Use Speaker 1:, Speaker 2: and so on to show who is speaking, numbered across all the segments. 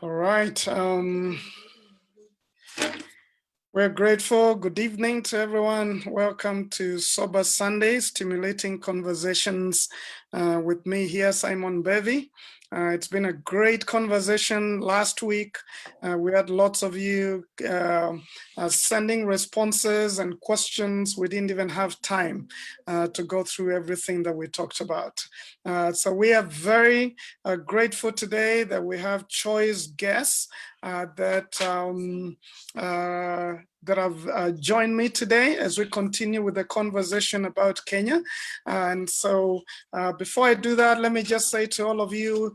Speaker 1: All right. We're grateful. Good evening to everyone. Welcome to Sober Sunday, stimulating conversations with me here, Simon Bevy. It's been a great conversation last week. We had lots of you sending responses and questions. We didn't even have time to go through everything that we talked about. So we are very grateful today that we have choice guests that have joined me today as we continue with the conversation about Kenya. And so before I do that, let me just say to all of you,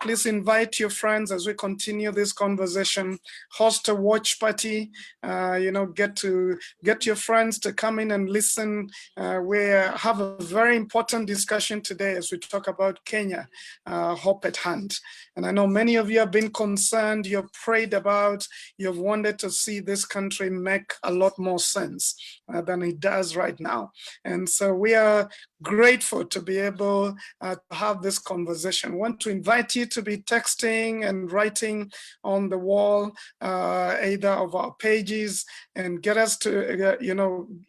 Speaker 1: please invite your friends as we continue this conversation. Host a watch party, get your friends to come in and listen. We have a very important discussion today as we talk about Kenya, hope at hand. And I know many of you have been concerned, you've prayed about, you've wanted to see this country make a lot more sense than it does right now. And so we are grateful to be able to have this conversation. I want to invite you to be texting and writing on the wall, either of our pages, and get us to,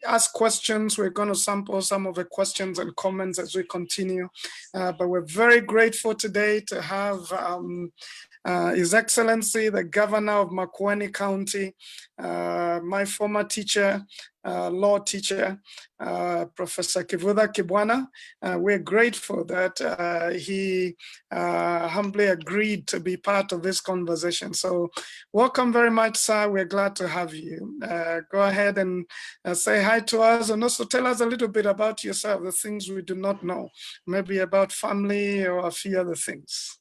Speaker 1: ask questions. We're going to sample some of the questions and comments as we continue. But we're very grateful today to have His Excellency, the Governor of Makueni County, my former teacher, law teacher, Professor Kivutha Kibwana. We're grateful that he humbly agreed to be part of this conversation. So welcome very much, sir. We're glad to have you. Go ahead and say hi to us, and also tell us a little bit about yourself, the things we do not know, maybe about family or a few other things.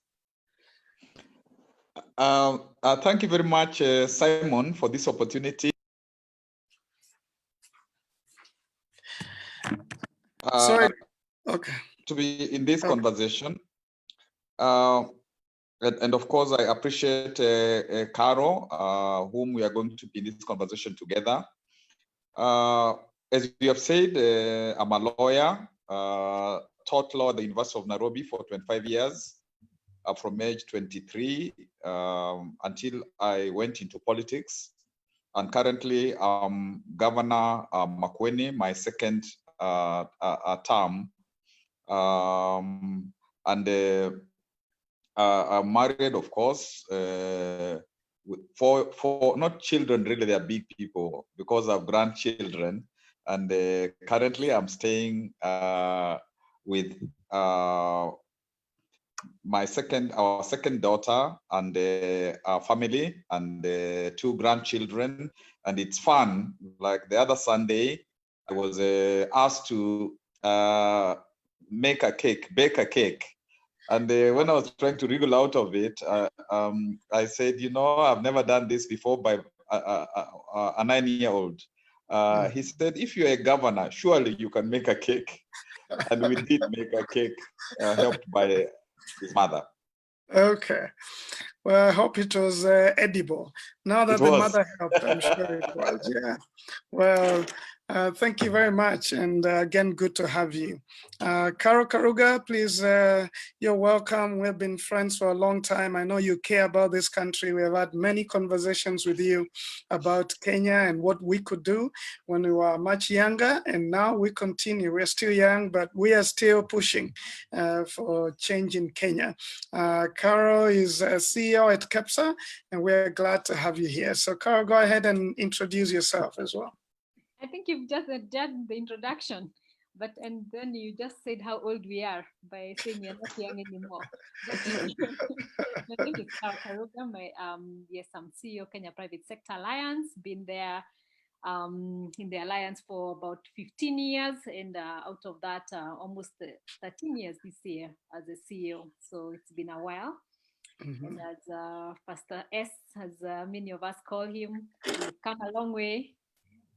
Speaker 2: Thank you very much, Simon, for this opportunity.
Speaker 1: Sorry. Okay.
Speaker 2: To be in this conversation. And of course, I appreciate Caro, whom we are going to be in this conversation together. As you have said, I'm a lawyer, taught law at the University of Nairobi for 25 years. From age 23 until I went into politics. And currently I'm Governor Makueni, my second term. I'm married, of course, for not children, really, they're big people, because I have grandchildren. And currently I'm staying with our second daughter and our family and 2 grandchildren. And it's fun. Like the other Sunday, I was asked to bake a cake. And when I was trying to wriggle out of it, I said, I've never done this before by a 9-year-old. He said, if you're a governor, surely you can make a cake. And we did make a cake, helped by his mother.
Speaker 1: Okay. Well, I hope it was edible. Now that the mother helped, I'm sure it was. Yeah. Well, thank you very much. And again, good to have you. Caro Karuga, please, you're welcome. We've been friends for a long time. I know you care about this country. We have had many conversations with you about Kenya and what we could do when we were much younger. And now we continue. We're still young, but we are still pushing for change in Kenya. Caro is a CEO at KEPSA, and we're glad to have you here. So Caro, go ahead and introduce yourself as well.
Speaker 3: I think you've just done the introduction, and then you just said how old we are by saying you're not young anymore. My name is Caro Karuga. Yes, I'm CEO Kenya Private Sector Alliance. Been there in the alliance for about 15 years, and out of that, almost 13 years this year as a CEO. So it's been a while. Mm-hmm. And as Pastor S, as many of us call him, we've come a long way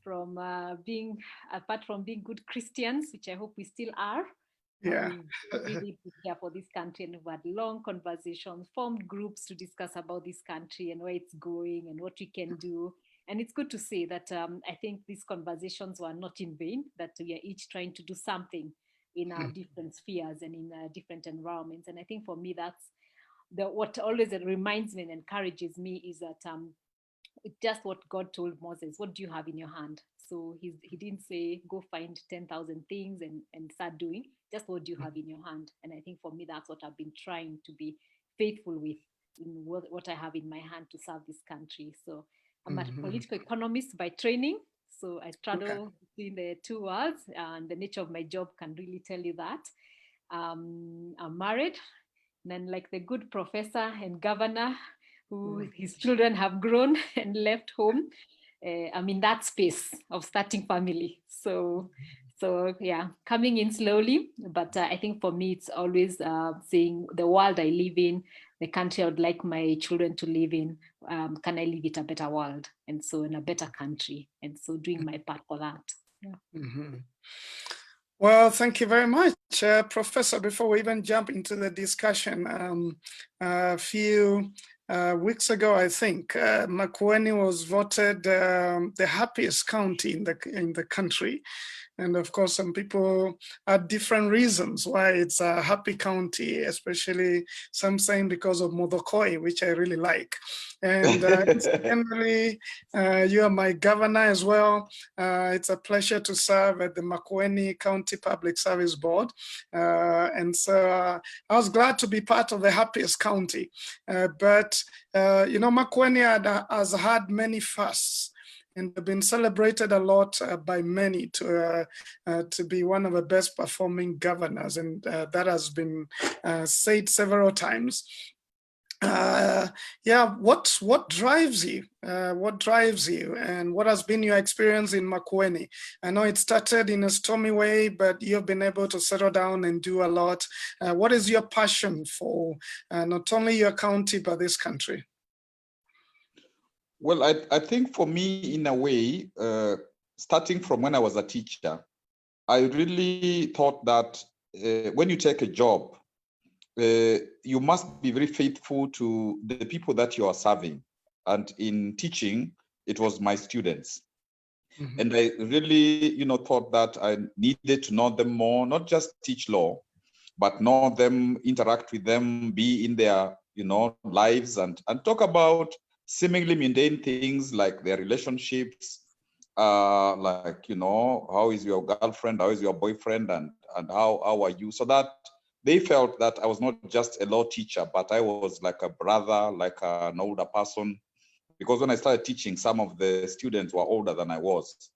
Speaker 3: from apart from being good Christians, which I hope we still are.
Speaker 1: Yeah.
Speaker 3: We really care for this country, and we've had long conversations, formed groups to discuss about this country and where it's going and what we can do. And it's good to say that I think these conversations were not in vain, that we are each trying to do something in our different spheres and in different environments. And I think for me, that's what always reminds me and encourages me is that just what God told Moses, what do you have in your hand? So he didn't say, go find 10,000 things and start doing, just what do you have in your hand? And I think for me, that's what I've been trying to be faithful with in what I have in my hand to serve this country. So I'm a political economist by training. So I straddle between the two worlds, and the nature of my job can really tell you that. I'm married, and like the good professor and governor who his children have grown and left home, I'm in that space of starting family. So yeah, coming in slowly, but I think for me it's always seeing the world I live in, the country I would like my children to live in. Can I leave it a better world, and so in a better country, and so doing my part for that. Yeah.
Speaker 1: Well, thank you very much, Professor. Before we even jump into the discussion, a few weeks ago, I think, Makueni was voted the happiest county in the country. And of course, some people had different reasons why it's a happy county, especially some saying because of Modokoi, which I really like. And generally, you are my governor as well. It's a pleasure to serve at the Makueni County Public Service Board. And so I was glad to be part of the happiest county. But Makueni has had many firsts and have been celebrated a lot by many to be one of the best performing governors, and that has been said several times. What drives you? What drives you, and what has been your experience in Makueni? I know it started in a stormy way, but you've been able to settle down and do a lot. What is your passion for not only your county but this country?
Speaker 2: Well, I think for me, in a way, starting from when I was a teacher, I really thought that when you take a job, you must be very faithful to the people that you are serving. And in teaching, it was my students. Mm-hmm. And I really, thought that I needed to know them more, not just teach law, but know them, interact with them, be in their, lives and talk about seemingly mundane things like their relationships, like, how is your girlfriend, how is your boyfriend, and how are you? So that they felt that I was not just a law teacher, but I was like a brother, like an older person. Because when I started teaching, some of the students were older than I was.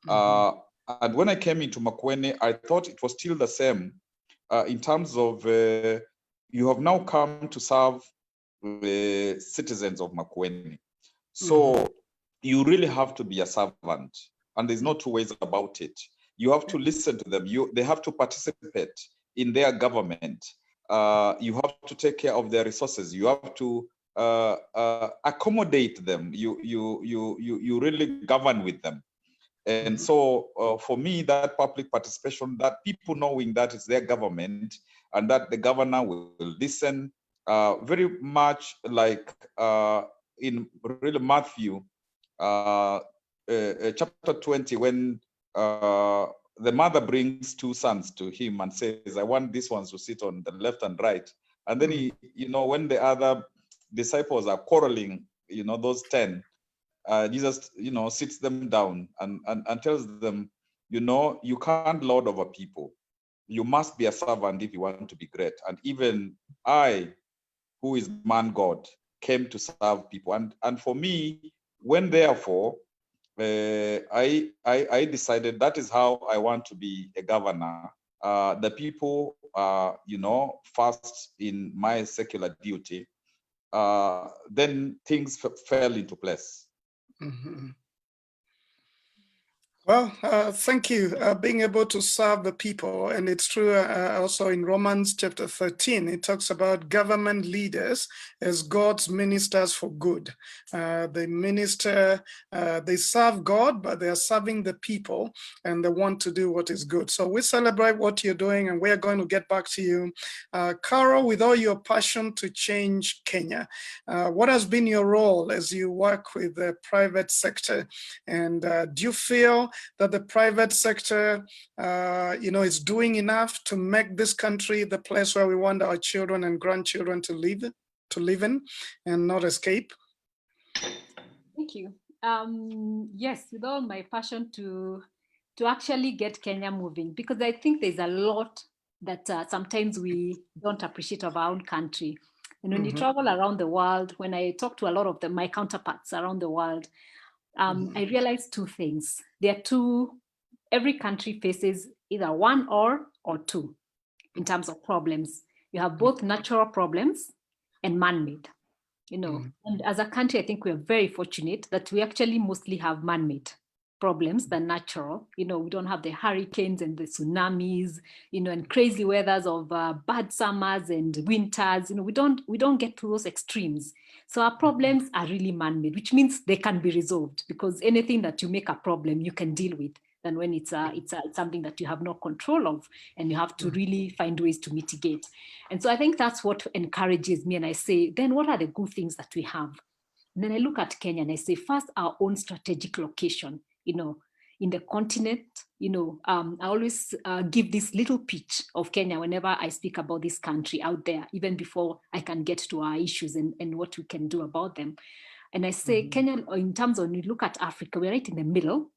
Speaker 2: Mm-hmm. And when I came into Makueni, I thought it was still the same in terms of you have now come to serve the citizens of Makueni. So you really have to be a servant, and there's no two ways about it. You have to listen to them. They have to participate in their government. You have to take care of their resources. You have to accommodate them. You really govern with them. And so for me, that public participation, that people knowing that it's their government and that the governor will listen, very much like in really Matthew chapter 20, when the mother brings two sons to him and says, I want these ones to sit on the left and right. And then he, when the other disciples are quarreling, those 10, Jesus, sits them down and tells them, you can't lord over people. You must be a servant if you want to be great. And even I, who is man God, came to serve people. And for me, when therefore, I decided that is how I want to be a governor. The people, first in my secular duty, then things fell into place.
Speaker 1: Mm-hmm. Well, thank you. Being able to serve the people. And it's true also in Romans chapter 13, it talks about government leaders as God's ministers for good. They minister, they serve God, but they are serving the people and they want to do what is good. So we celebrate what you're doing, and we're going to get back to you. Carol, with all your passion to change Kenya, what has been your role as you work with the private sector? And do you feel that the private sector, is doing enough to make this country the place where we want our children and grandchildren to live? live in and not escape?
Speaker 3: Thank you. Yes, with all my passion to actually get Kenya moving, because I think there's a lot that sometimes we don't appreciate of our own country. And when you travel around the world, when I talk to a lot of my counterparts around the world, I realized two things. Every country faces either one or two in terms of problems. You have both natural problems and man-made. And as a country, I think we are very fortunate that we actually mostly have man-made problems than natural. We don't have the hurricanes and the tsunamis, and crazy weathers of bad summers and winters. We don't get to those extremes. So our problems are really man-made, which means they can be resolved, because anything that you make a problem, you can deal with, than when it's something that you have no control of and you have to really find ways to mitigate. And so I think that's what encourages me. And I say, then what are the good things that we have? And then I look at Kenya and I say, first, our own strategic location, in the continent. I always give this little pitch of Kenya whenever I speak about this country out there, even before I can get to our issues and what we can do about them. And I say, Kenya, in terms of, when you look at Africa, we're right in the middle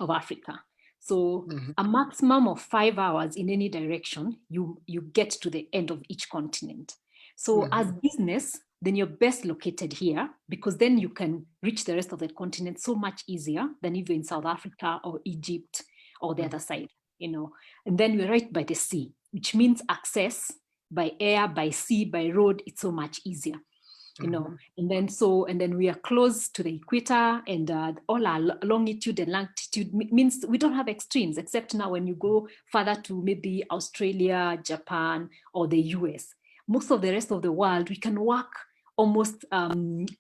Speaker 3: of Africa. So a maximum of 5 hours in any direction, you get to the end of each continent. So as business, then you're best located here, because then you can reach the rest of the continent so much easier than if you're in South Africa or Egypt or the other side, And then we're right by the sea, which means access by air, by sea, by road, it's so much easier. And then we are close to the equator, and all our longitude and latitude means we don't have extremes, except now when you go further to maybe Australia, Japan, or the US. Most of the rest of the world, we can work almost,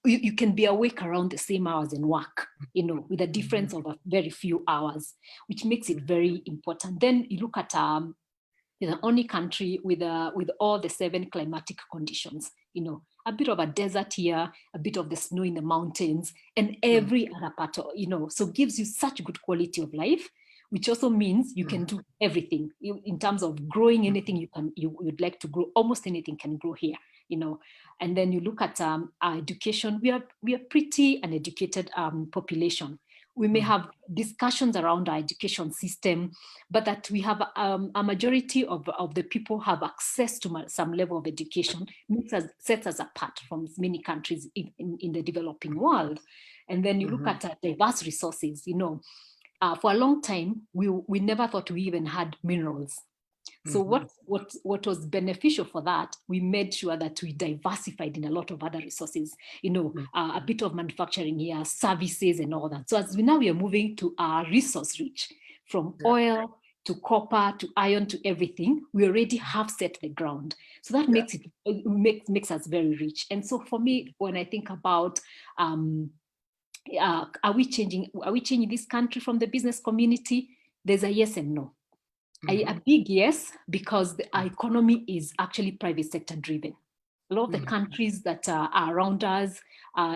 Speaker 3: you can be awake around the same hours and work, with a difference of a very few hours, which makes it very important. Then you look at the only country with all the 7 climatic conditions, a bit of a desert here, a bit of the snow in the mountains, and every other part, so gives you such good quality of life, which also means you can do everything in terms of growing anything you would like to grow. Almost anything can grow here, And then you look at our education. We are pretty an educated population. We may have discussions around our education system, but that we have a majority of the people have access to some level of education sets us apart from many countries in the developing world. And then you look at diverse resources. For a long time, we never thought we even had minerals. So what was beneficial for that, we made sure that we diversified in a lot of other resources, a bit of manufacturing here, services and all that. So as we are moving to our resource rich, from oil to copper to iron to everything, we already have set the ground. So that makes us very rich. And so for me, when I think about are we changing this country from the business community, there's a yes and no. A big yes, because our economy is actually private sector driven. A lot of the countries that are around us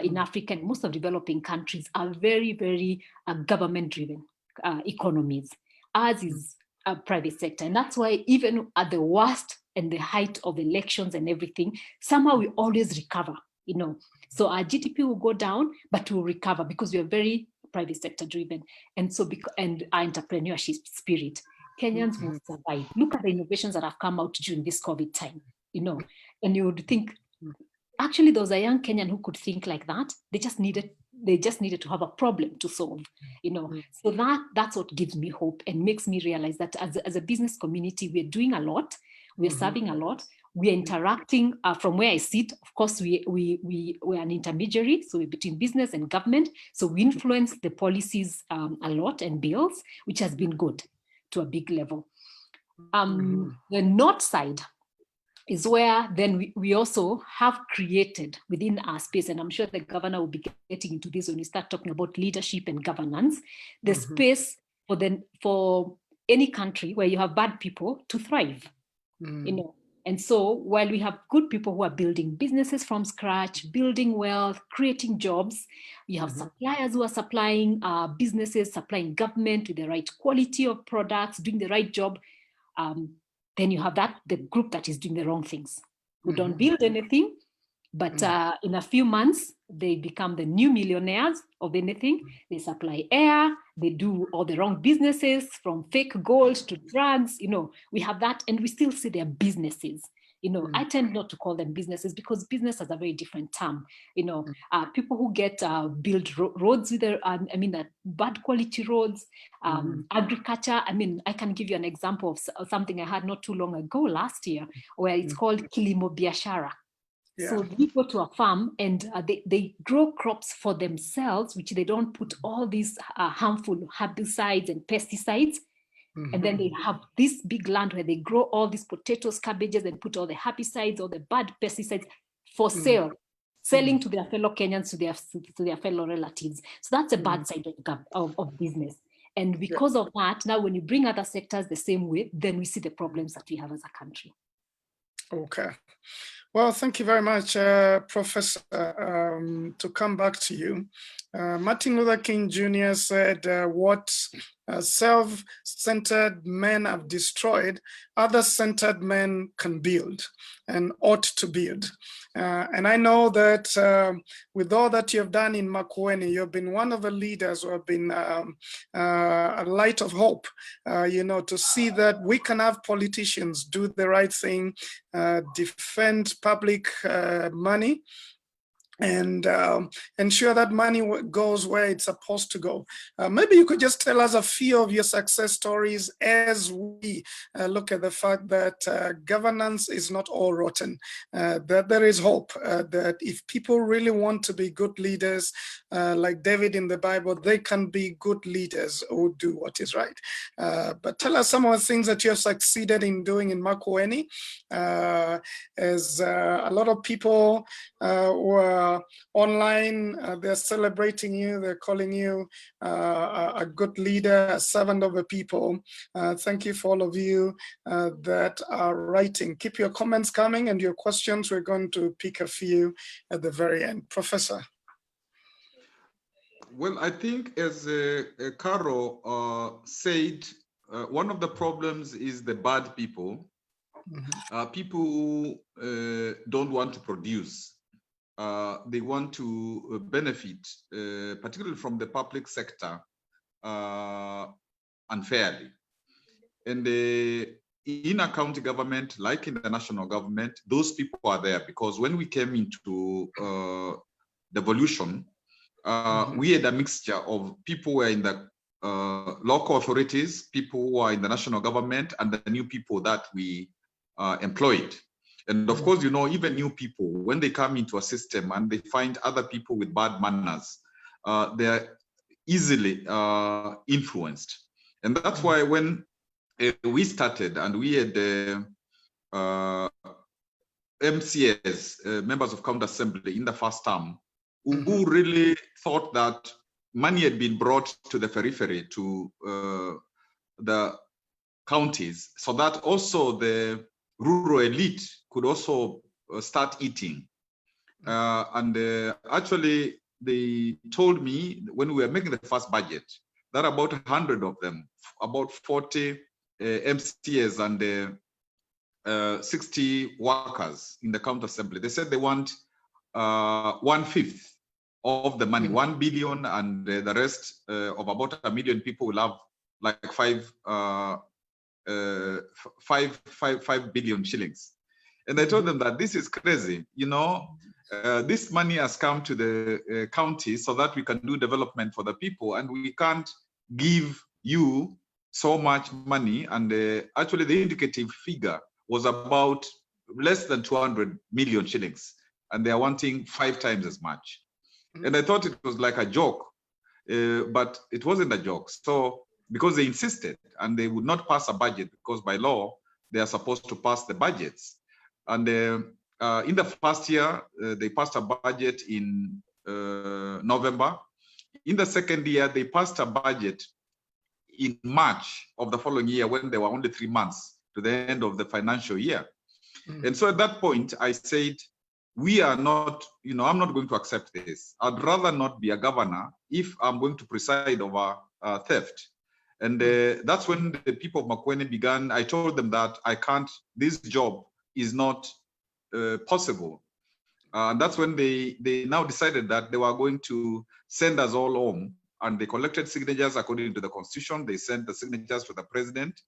Speaker 3: in Africa and most of developing countries are very, very government driven economies. Ours is a private sector. And that's why even at the worst and the height of elections and everything, somehow we always recover, So our GDP will go down, but we'll recover because we are very private sector driven. And so, and our entrepreneurship spirit. Kenyans will survive. Look at the innovations that have come out during this COVID time, and you would think, actually, there was a young Kenyan who could think like that. They just needed to have a problem to solve, So that's what gives me hope and makes me realize that as a business community, we're doing a lot, we're serving a lot, we're interacting from where I sit. Of course, we're an intermediary, so we're between business and government. So we influence the policies a lot and bills, which has been good to a big level. The north side is where then we also have created within our space, and I'm sure the governor will be getting into this when we start talking about leadership and governance, the space for any country where you have bad people to thrive, And so while we have good people who are building businesses from scratch, building wealth, creating jobs, you have suppliers who are supplying businesses, supplying government with the right quality of products, doing the right job. Then you have the group that is doing the wrong things, who don't build anything, But in a few months, they become the new millionaires of anything. They supply air, they do all the wrong businesses, from fake gold to drugs. We have that, and we still see their businesses. I tend not to call them businesses, because business has a very different term. People who get build roads with bad quality roads, agriculture. I can give you an example of something I had not too long ago last year, where it's called Kilimo Biashara.
Speaker 1: Yeah.
Speaker 3: So we go to a farm and they grow crops for themselves, which they don't put all these harmful herbicides and pesticides. And then they have this big land where they grow all these potatoes, cabbages, and put all the herbicides, all the bad pesticides for sale, selling to their fellow Kenyans, to their fellow relatives. So that's a bad side of business. And because of that, now when you bring other sectors the same way, then we see the problems that we have as a country.
Speaker 1: Okay. Well, thank you very much, Professor. To come back to you, Martin Luther King Jr. said, what self-centered men have destroyed, other-centered men can build and ought to build. And I know that with all that you have done in Makueni, you've been one of the leaders who have been a light of hope, to see that we can have politicians do the right thing, defend public money, and ensure that money goes where it's supposed to go. Maybe you could just tell us a few of your success stories as we look at the fact that governance is not all rotten, that there is hope, that if people really want to be good leaders, like David in the Bible, they can be good leaders who do what is right. But tell us some of the things that you have succeeded in doing in Makueni, as a lot of people were online, they're celebrating you, they're calling you a good leader, a servant of the people. Thank you for all of you that are writing. Keep your comments coming and your questions. We're going to pick a few at the very end. Professor.
Speaker 2: Well, I think as Caro said, one of the problems is the bad people, people who don't want to produce. They want to benefit, particularly from the public sector, unfairly. And in a county government, like in the national government, those people are there, because when we came into devolution, we had a mixture of people who were in the local authorities, people who are in the national government, and the new people that we employed. And of course, even new people, when they come into a system and they find other people with bad manners, they're easily influenced. And that's why when we started and we had MCAs, members of county assembly in the first term, who really thought that money had been brought to the periphery, to the counties, so that also the rural elite could also start eating. Actually, they told me when we were making the first budget that about 100 of them, about 40 MCAs and 60 workers in the county assembly, they said they want 1/5 of the money, 1 billion, and the rest of about 1 million people will have like 5 billion shillings. And I told them that this is crazy. This money has come to the county so that we can do development for the people, and we can't give you so much money. And actually the indicative figure was about less than 200 million shillings, and they are wanting 5 times as much. And I thought it was like a joke, but it wasn't a joke. So because they insisted, and they would not pass a budget, because by law they are supposed to pass the budgets. And in the first year, they passed a budget in November. In the second year, they passed a budget in March of the following year, when there were only 3 months to the end of the financial year. And so at that point, I said, we are not, I'm not going to accept this. I'd rather not be a governor if I'm going to preside over theft. And that's when the people of Makueni began. I told them that I can't, this job is not possible. And that's when they now decided that they were going to send us all home, and they collected signatures according to the constitution. They sent the signatures to the president.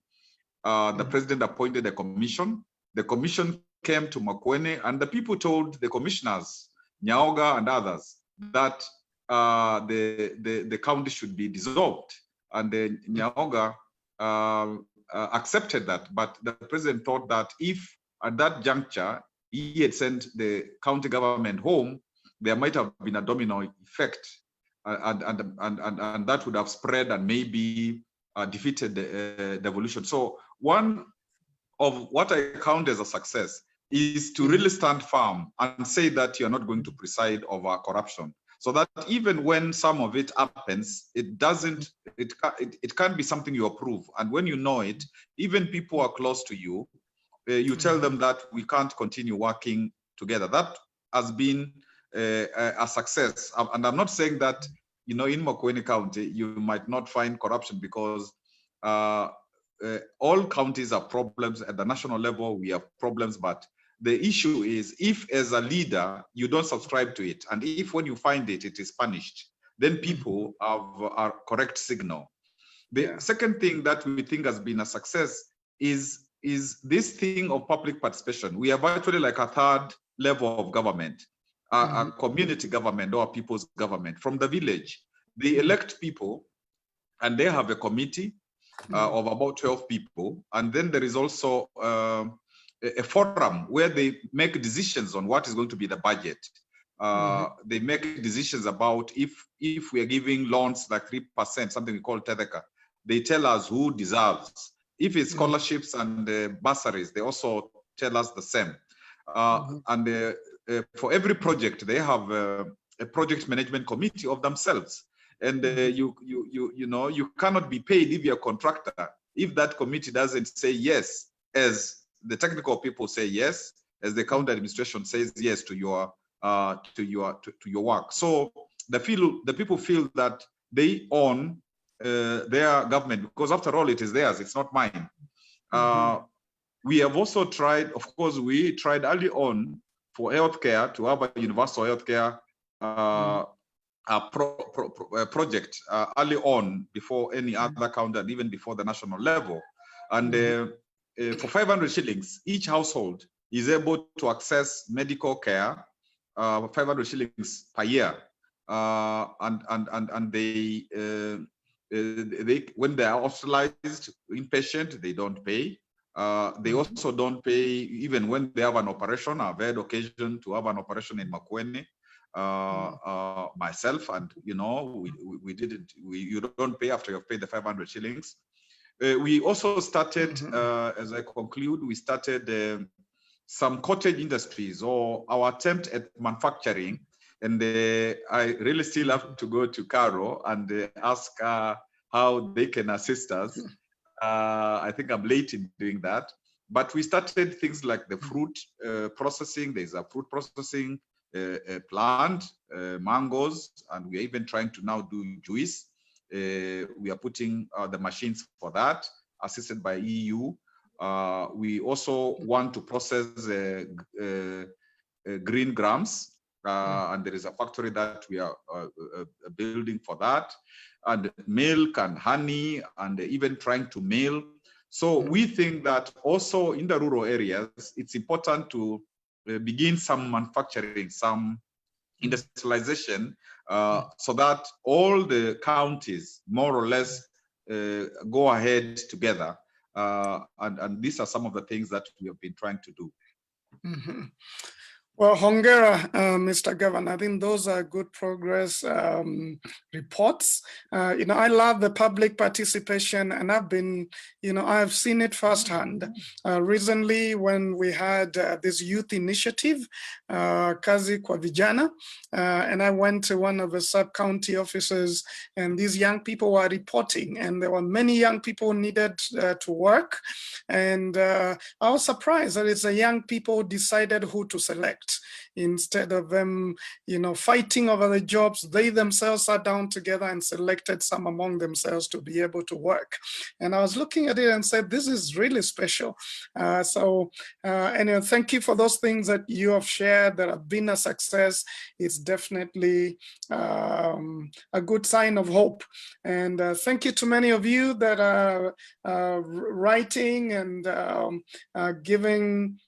Speaker 2: The president appointed a commission. The commission came to Makueni, and the people told the commissioners, Nyaoga and others, that the county should be dissolved. And Nyaoga accepted that, but the president thought that if at that juncture he had sent the county government home, there might have been a domino effect, and that would have spread and maybe defeated the devolution. So one of what I count as a success is to really stand firm and say that you're not going to preside over corruption, so that even when some of it happens, it can't be something you approve. And when you know it, even people who are close to you, you tell them that we can't continue working together. That has been a success. And I'm not saying that, in Makueni County, you might not find corruption, because all counties have problems. At the national level, we have problems, but the issue is, if as a leader, you don't subscribe to it, and if when you find it, it is punished, then people have a correct signal. The second thing that we think has been a success is this thing of public participation. We have actually like a third level of government, a community government or a people's government from the village. They elect people, and they have a committee of about 12 people. And then there is also a forum where they make decisions on what is going to be the budget. They make decisions about if we are giving loans like 3%, something we call TEDECA, they tell us who deserves. If it's scholarships and bursaries, they also tell us the same. And for every project, they have a project management committee of themselves. And you cannot be paid if you're a contractor if that committee doesn't say yes, as the technical people say yes, as the county administration says yes to your work. So the people feel that they own their government, because after all, it is theirs, it's not mine. We have also tried, of course, we tried early on for healthcare to have a universal healthcare project early on, before any other county and even before the national level. And for 500 shillings, each household is able to access medical care, 500 shillings per year. And they when they are hospitalized, inpatient, they don't pay. They also don't pay even when they have an operation. I've had occasion to have an operation in Makueni myself, and we didn't. You don't pay after you've paid the 500 shillings. We also started, as I conclude, we started some cottage industries, or our attempt at manufacturing. And I really still have to go to Caro and ask how they can assist us. I think I'm late in doing that. But we started things like the fruit processing. There's a fruit processing plant, mangoes, and we're even trying to now do juice. We are putting the machines for that, assisted by EU. We also want to process green grams. And there is a factory that we are building for that, and milk and honey, and even trying to mail. So we think that also in the rural areas, it's important to begin some manufacturing, some industrialization, so that all the counties more or less go ahead together. And these are some of the things that we have been trying to do.
Speaker 1: Well, hongera, Mr. Governor. I think those are good progress reports. I love the public participation, and I've seen it firsthand. Recently, when we had this youth initiative, Kazi kwa Vijana, and I went to one of the sub-county offices, and these young people were reporting, and there were many young people needed to work. And I was surprised that it's the young people decided who to select. worked. Instead of them, fighting over the jobs, they themselves sat down together and selected some among themselves to be able to work. And I was looking at it and said, this is really special. Anyway, thank you for those things that you have shared that have been a success. It's definitely a good sign of hope. And thank you to many of you that are writing and giving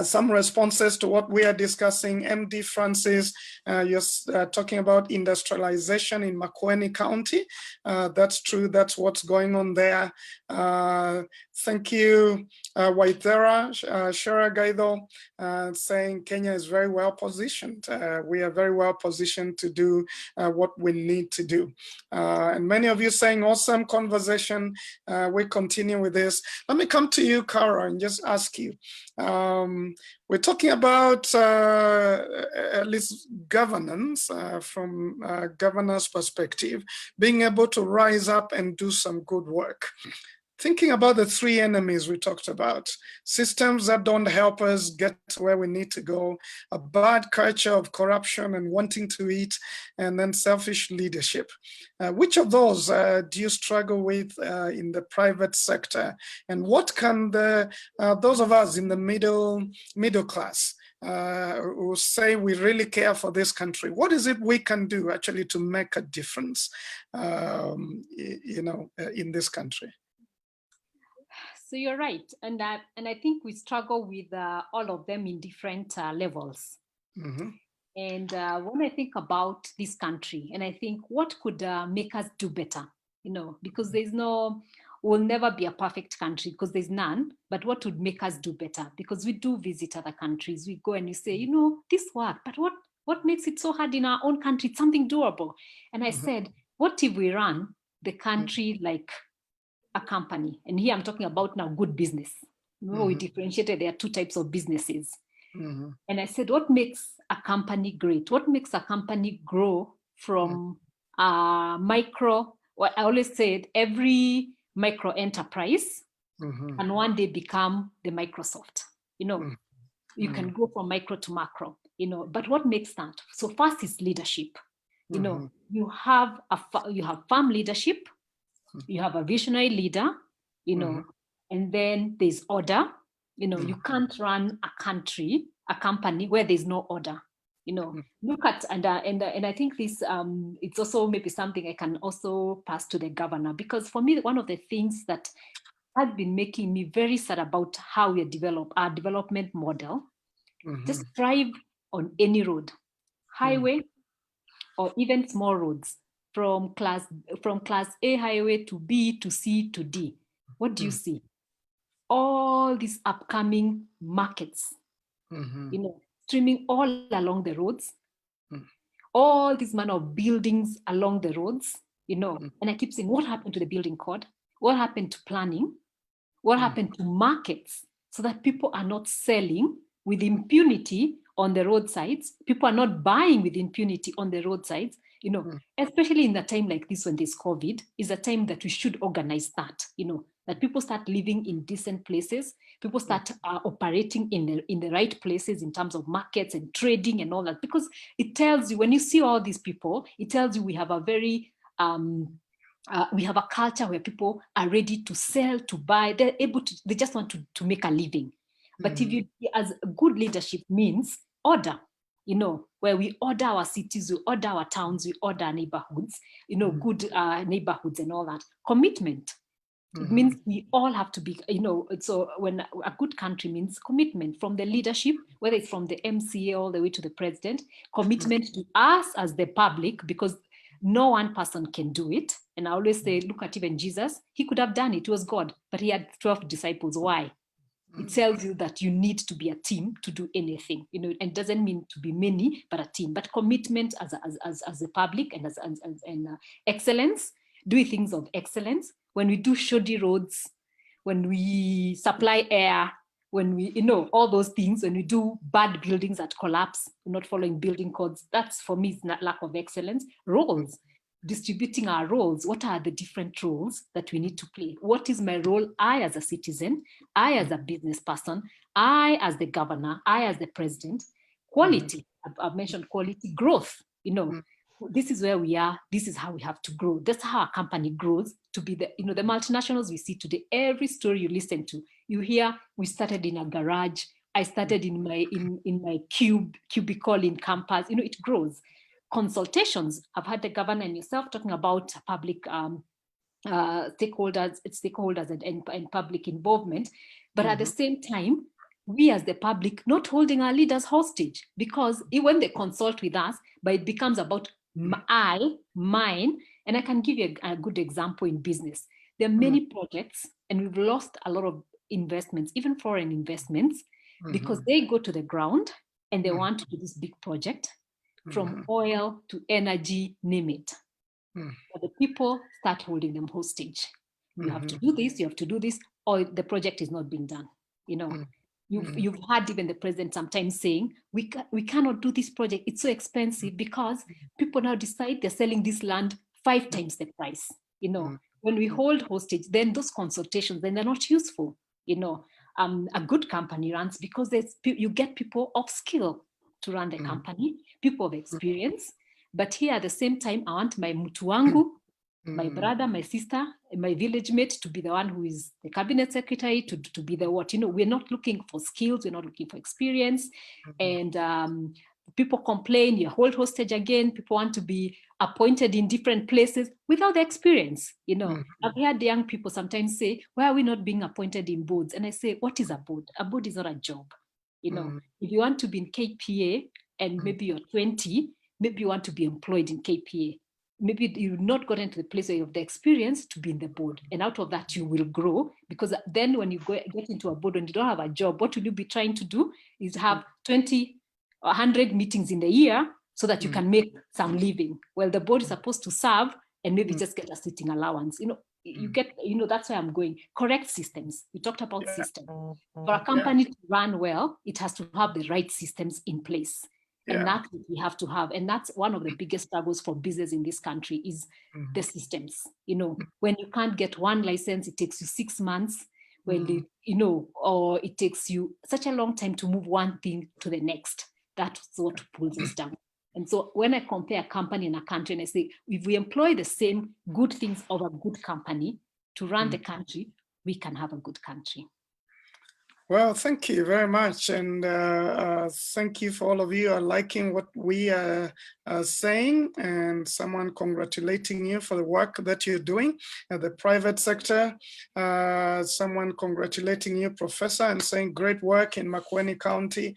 Speaker 1: some responses to what we are discussing. MD Francis, you're talking about industrialization in Makueni County. That's true. That's what's going on there. Thank you, Waithera Sharagaido, saying Kenya is very well positioned. We are very well positioned to do what we need to do. And many of you saying awesome conversation. We continue with this. Let me come to you, Kara, and just ask you. We're talking about at least governance from a governor's perspective, being able to rise up and do some good work. Thinking about the three enemies we talked about, systems that don't help us get to where we need to go, a bad culture of corruption and wanting to eat, and then selfish leadership. Which of those do you struggle with in the private sector? And what can those of us in the middle class who say we really care for this country, what is it we can do actually to make a difference, in this country?
Speaker 3: So you're right, and I think we struggle with all of them in different levels.
Speaker 1: Mm-hmm.
Speaker 3: And when I think about this country, and I think what could make us do better, because we'll never be a perfect country because there's none, but what would make us do better? Because we do visit other countries, we go and you say, this worked, but what makes it so hard in our own country? It's something doable. And I said, what if we run the country like a company? And here I'm talking about now good business. Remember, we differentiated, there are two types of businesses. And I said, what makes a company great? What makes a company grow from micro? Well, I always said every micro enterprise can one day become the Microsoft. You can go from micro to macro. But what makes that? So first is leadership. You have firm leadership. You have a visionary leader, and then there's order. You can't run a company where there's no order. Look at, and I think this, it's also maybe something I can also pass to the governor, because for me, one of the things that has been making me very sad about how we develop our development model, just drive on any road, highway, or even small roads, from class A highway to B to C to D. What do you see? All these upcoming markets, streaming all along the roads, all these manner of buildings along the roads, and I keep saying, what happened to the building code? What happened to planning? What happened to markets, so that people are not selling with impunity on the roadsides? People are not buying with impunity on the roadsides. Especially in a time like this when there's COVID, is a time that we should organize that, that people start living in decent places, people start operating in the right places in terms of markets and trading and all that, because it tells you, when you see all these people, it tells you we have a very, we have a culture where people are ready to sell, to buy, they just want to make a living. But if you, as good leadership means order, where we order our cities, we order our towns, we order our neighborhoods, good neighborhoods and all that. Commitment. It means we all have to be, so when a good country means commitment from the leadership, whether it's from the MCA all the way to the president, commitment to us as the public, because no one person can do it. And I always say, look at even Jesus, he could have done it, he was God, but he had 12 disciples. Why? It tells you that you need to be a team to do anything, and it doesn't mean to be many, but a team. But commitment as a public and as excellence, doing things of excellence. When we do shoddy roads, when we supply air, when we, all those things, when we do bad buildings that collapse, not following building codes, that's for me, it's not lack of excellence. Roles. Distributing our roles. What are the different roles that we need to play? What is my role? I as a citizen, I as a business person, I as the governor, I as the president. Quality, I've mentioned quality. Growth, this is where we are. This is how we have to grow. That's how a company grows to be the multinationals we see today. Every story you listen to, you hear, we started in a garage. I started in my cubicle in campus. It grows. Consultations. I've had the governor and yourself talking about public stakeholders and public involvement. But at the same time, we as the public not holding our leaders hostage, because when they consult with us, but it becomes about mine. And I can give you a good example in business. There are many projects, and we've lost a lot of investments, even foreign investments, because they go to the ground and they want to do this big project, from oil to energy, name it. But the people start holding them hostage. You have to do this, you have to do this, or the project is not being done. You've heard even the president sometimes saying, we cannot do this project, it's so expensive, because people now decide they're selling this land 5 times the price. When we hold hostage, then those consultations, then they're not useful. A good company runs because you get people of skill to run the company, people of experience. But here at the same time, I want my mtu wangu, my brother, my sister, my village mate to be the one who is the cabinet secretary, to be the what. We're not looking for skills, we're not looking for experience. And people complain, you hold hostage again, people want to be appointed in different places without the experience. I've heard young people sometimes say, why are we not being appointed in boards? And I say, what is a board? A board is not a job. If you want to be in KPA and maybe you're 20, maybe you want to be employed in KPA. Maybe you've not gotten to the place where you have the experience to be in the board. And out of that, you will grow, because then when you get into a board and you don't have a job, what will you be trying to do is have 20 or 100 meetings in the year so that you can make some living. Well, the board is supposed to serve and maybe just get a sitting allowance. You get, that's where I'm going. Correct systems. We talked about systems. For a company to run well, it has to have the right systems in place. And that's what we have to have. And that's one of the biggest struggles for business in this country is the systems. When you can't get one license, it takes you 6 months. Or it takes you such a long time to move one thing to the next. That's what pulls us down. And so when I compare a company and a country, and I say, if we employ the same good things of a good company to run the country, we can have a good country.
Speaker 1: Well, thank you very much. And thank you for all of you are liking what we are saying, and someone congratulating you for the work that you're doing at the private sector. Someone congratulating you, Professor, and saying great work in Makueni County.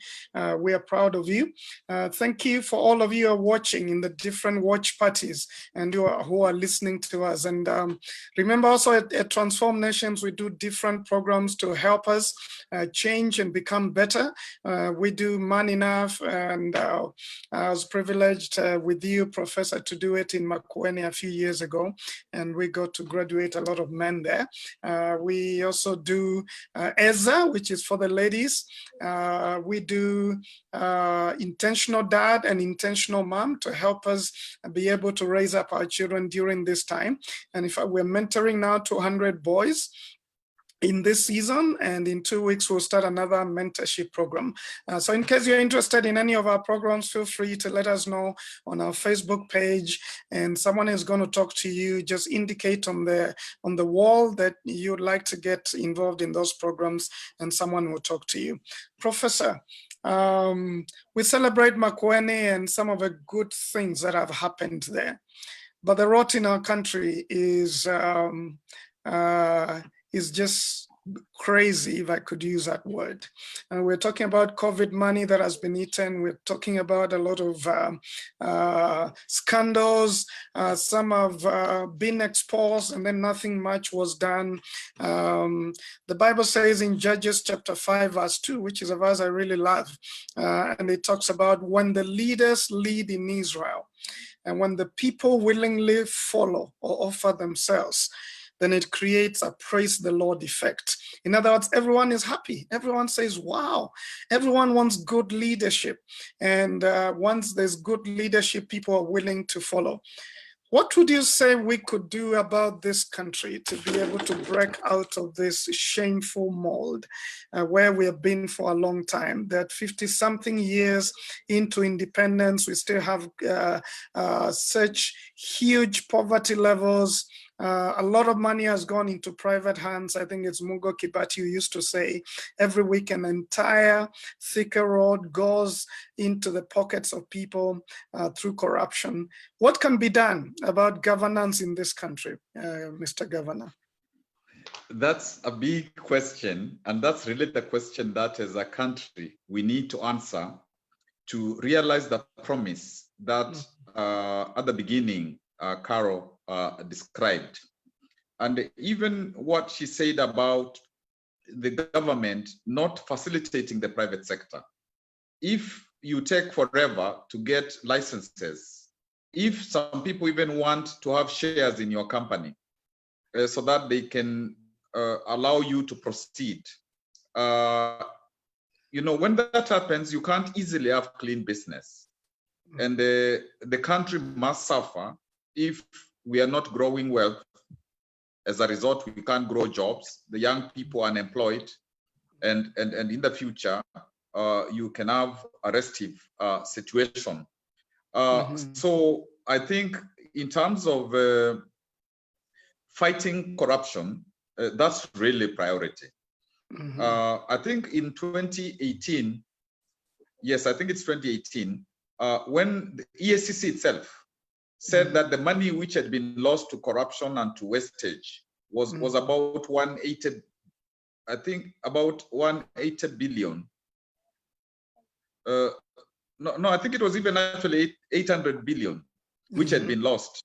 Speaker 1: We are proud of you. Thank you for all of you who are watching in the different watch parties and who are listening to us. And remember also at Transform Nations, we do different programs to help us change and become better. We do Man Enough, and I was privileged with you, Professor, to do it in Makueni a few years ago, and we got to graduate a lot of men there. We also do EZA, which is for the ladies. We do Intentional Dad and Intentional Mom to help us be able to raise up our children during this time. And if we're mentoring now 200 boys in this season, and in 2 weeks we'll start another mentorship program. So in case you're interested in any of our programs, feel free to let us know on our Facebook page, and someone is going to talk to you. Just indicate on the wall that you'd like to get involved in those programs, and someone will talk to you. Professor, we celebrate Makueni and some of the good things that have happened there, but the rot in our country is just crazy, if I could use that word. And we're talking about COVID money that has been eaten. We're talking about a lot of scandals. Some have been exposed, and then nothing much was done. The Bible says in Judges chapter 5, verse 2, which is a verse I really love. And it talks about when the leaders lead in Israel, and when the people willingly follow or offer themselves, then it creates a praise the Lord effect. In other words, everyone is happy. Everyone says, wow. Everyone wants good leadership. And once there's good leadership, people are willing to follow. What would you say we could do about this country to be able to break out of this shameful mold where we have been for a long time? That 50-something years into independence, we still have such huge poverty levels. A lot of money has gone into private hands. I think it's Mungo Kibati who used to say, every week an entire Thika road goes into the pockets of people through corruption. What can be done about governance in this country, Mr. Governor?
Speaker 2: That's a big question, and that's really the question that as a country we need to answer to realize the promise that at the beginning Carol described. And even what she said about the government not facilitating the private sector. If you take forever to get licenses, if some people even want to have shares in your company so that they can allow you to proceed, you know, when that happens, you can't easily have clean business. And the country must suffer if we are not growing wealth. As a result, we can't grow jobs. The young people are unemployed. And in the future, you can have a restive situation. So I think in terms of fighting corruption, that's really priority. I think in 2018, yes, I think it's 2018, when the EACC itself said that the money which had been lost to corruption and to wastage was about 180, I think about 180 billion. No, I think it was even actually 800 billion, which had been lost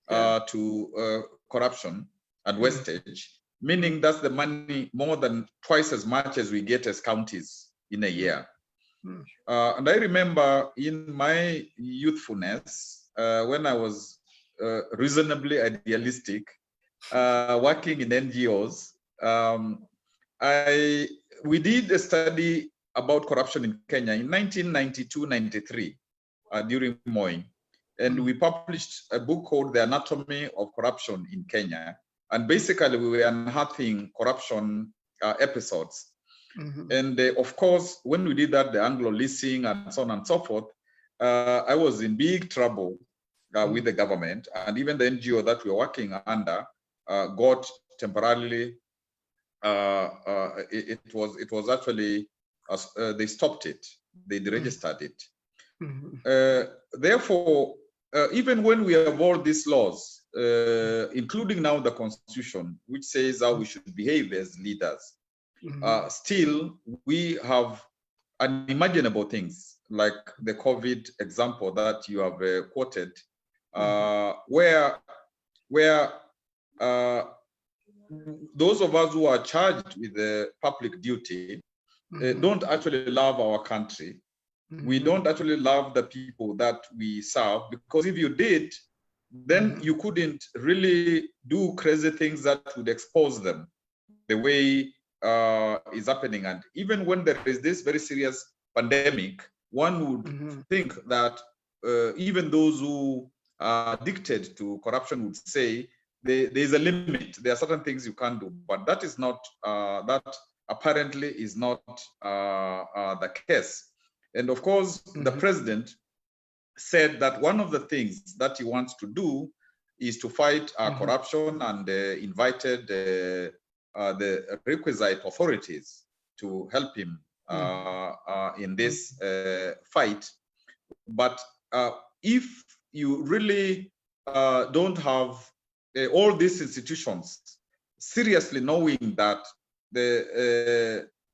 Speaker 2: to corruption and wastage, meaning that's the money more than twice as much as we get as counties in a year. And I remember in my youthfulness, when I was reasonably idealistic, working in NGOs, we did a study about corruption in Kenya in 1992-93 during Moi. And we published a book called The Anatomy of Corruption in Kenya. And basically, we were unearthing corruption episodes. And of course, when we did that, the Anglo leasing and so on and so forth, I was in big trouble with the government, and even the NGO that we were working under got temporarily. It was actually they stopped it. They deregistered it. Therefore, even when we have all these laws, including now the Constitution, which says how we should behave as leaders, still we have unimaginable things like the COVID example that you have quoted, where those of us who are charged with the public duty don't actually love our country. We don't actually love the people that we serve, because if you did, then you couldn't really do crazy things that would expose them the way is happening. And even when there is this very serious pandemic, one would think that even those who are addicted to corruption would say there is a limit. There are certain things you can't do, but that is not, that apparently is not the case. And of course, the president said that one of the things that he wants to do is to fight corruption, and invited the requisite authorities to help him in this fight. But if you really don't have all these institutions seriously knowing that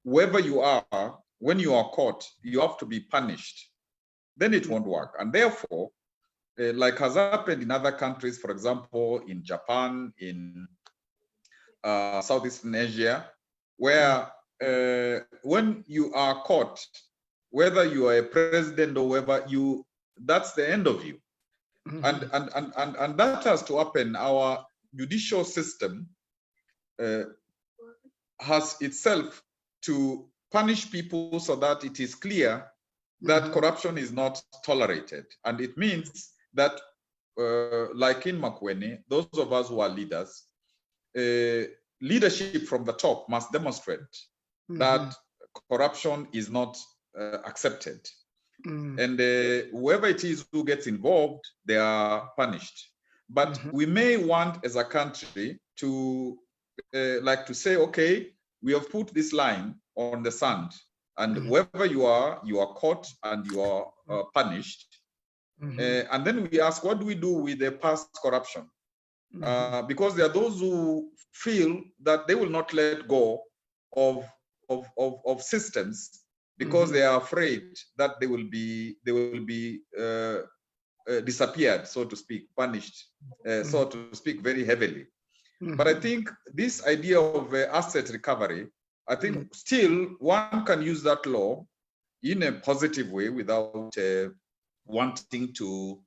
Speaker 2: whoever you are, when you are caught, you have to be punished, then it won't work. And therefore, like has happened in other countries, for example, in Japan, in Southeastern Asia, where when you are caught, whether you are a president or whoever, that's the end of you. And that has to happen. Our judicial system has itself to punish people so that it is clear that corruption is not tolerated. And it means that like in Makueni, those of us who are leaders, leadership from the top must demonstrate that corruption is not accepted. And whoever it is who gets involved, they are punished. But we may want as a country to like to say, okay, we have put this line on the sand, and whoever you are caught and you are punished. And then we ask, what do we do with the past corruption? Because there are those who feel that they will not let go of systems because they are afraid that they will be disappeared, so to speak, punished, so to speak, very heavily. But I think this idea of asset recovery, I think still one can use that law in a positive way without wanting to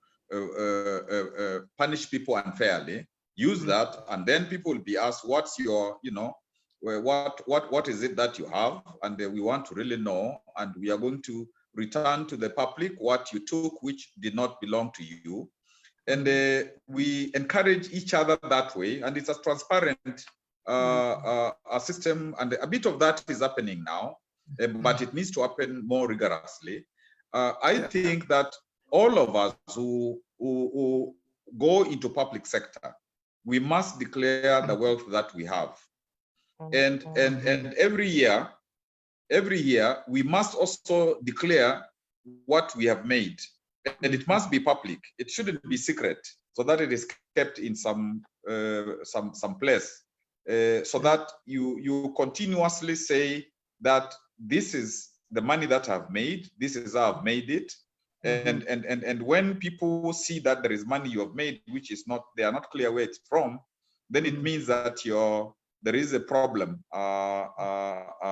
Speaker 2: punish people unfairly. Use that, and then people will be asked, what's your, you know, what is it that you have? And we want to really know, and we are going to return to the public what you took which did not belong to you. And we encourage each other that way, and it's a transparent a system, and a bit of that is happening now, but it needs to happen more rigorously. I think that all of us who go into public sector, we must declare the wealth that we have. And every year we must also declare what we have made, and it must be public. It shouldn't be secret, so that it is kept in some place, so that you continuously say that this is the money that I've made, this is how I've made it. And when people see that there is money you have made, which is not, they are not clear where it's from, then it means that there is a problem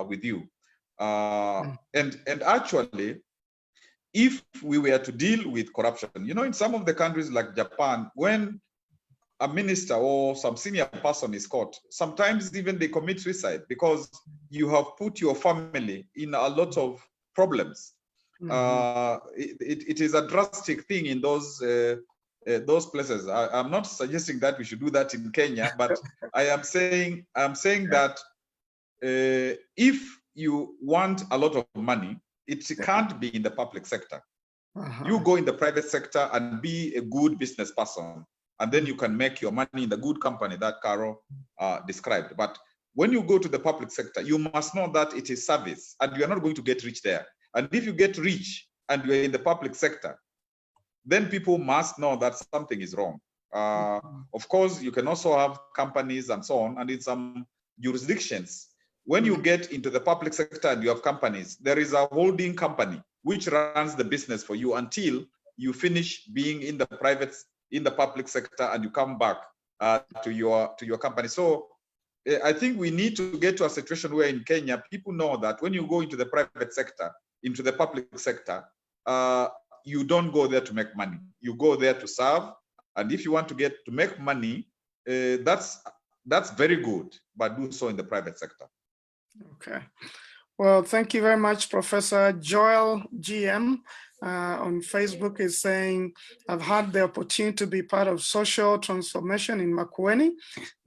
Speaker 2: with you. And actually, if we were to deal with corruption, you know, in some of the countries like Japan, when a minister or some senior person is caught, sometimes even they commit suicide because you have put your family in a lot of problems. It is a drastic thing in those places. I'm not suggesting that we should do that in Kenya, but I'm saying that if you want a lot of money, it can't be in the public sector. You go in the private sector and be a good business person, and then you can make your money in the good company that Carol described. But when you go to the public sector, you must know that it is service, and you are not going to get rich there. And if you get rich and you're in the public sector, then people must know that something is wrong. Of course, you can also have companies and so on, and in some jurisdictions, when you get into the public sector and you have companies, there is a holding company which runs the business for you until you finish being in the public sector and you come back to your company. So I think we need to get to a situation where in Kenya, people know that when you go into the private sector, into the public sector, you don't go there to make money. You go there to serve. And if you want to make money, that's very good, but do so in the private sector.
Speaker 1: Okay. Well, thank you very much, Professor. Joel GM on Facebook is saying, I've had the opportunity to be part of social transformation in Makueni.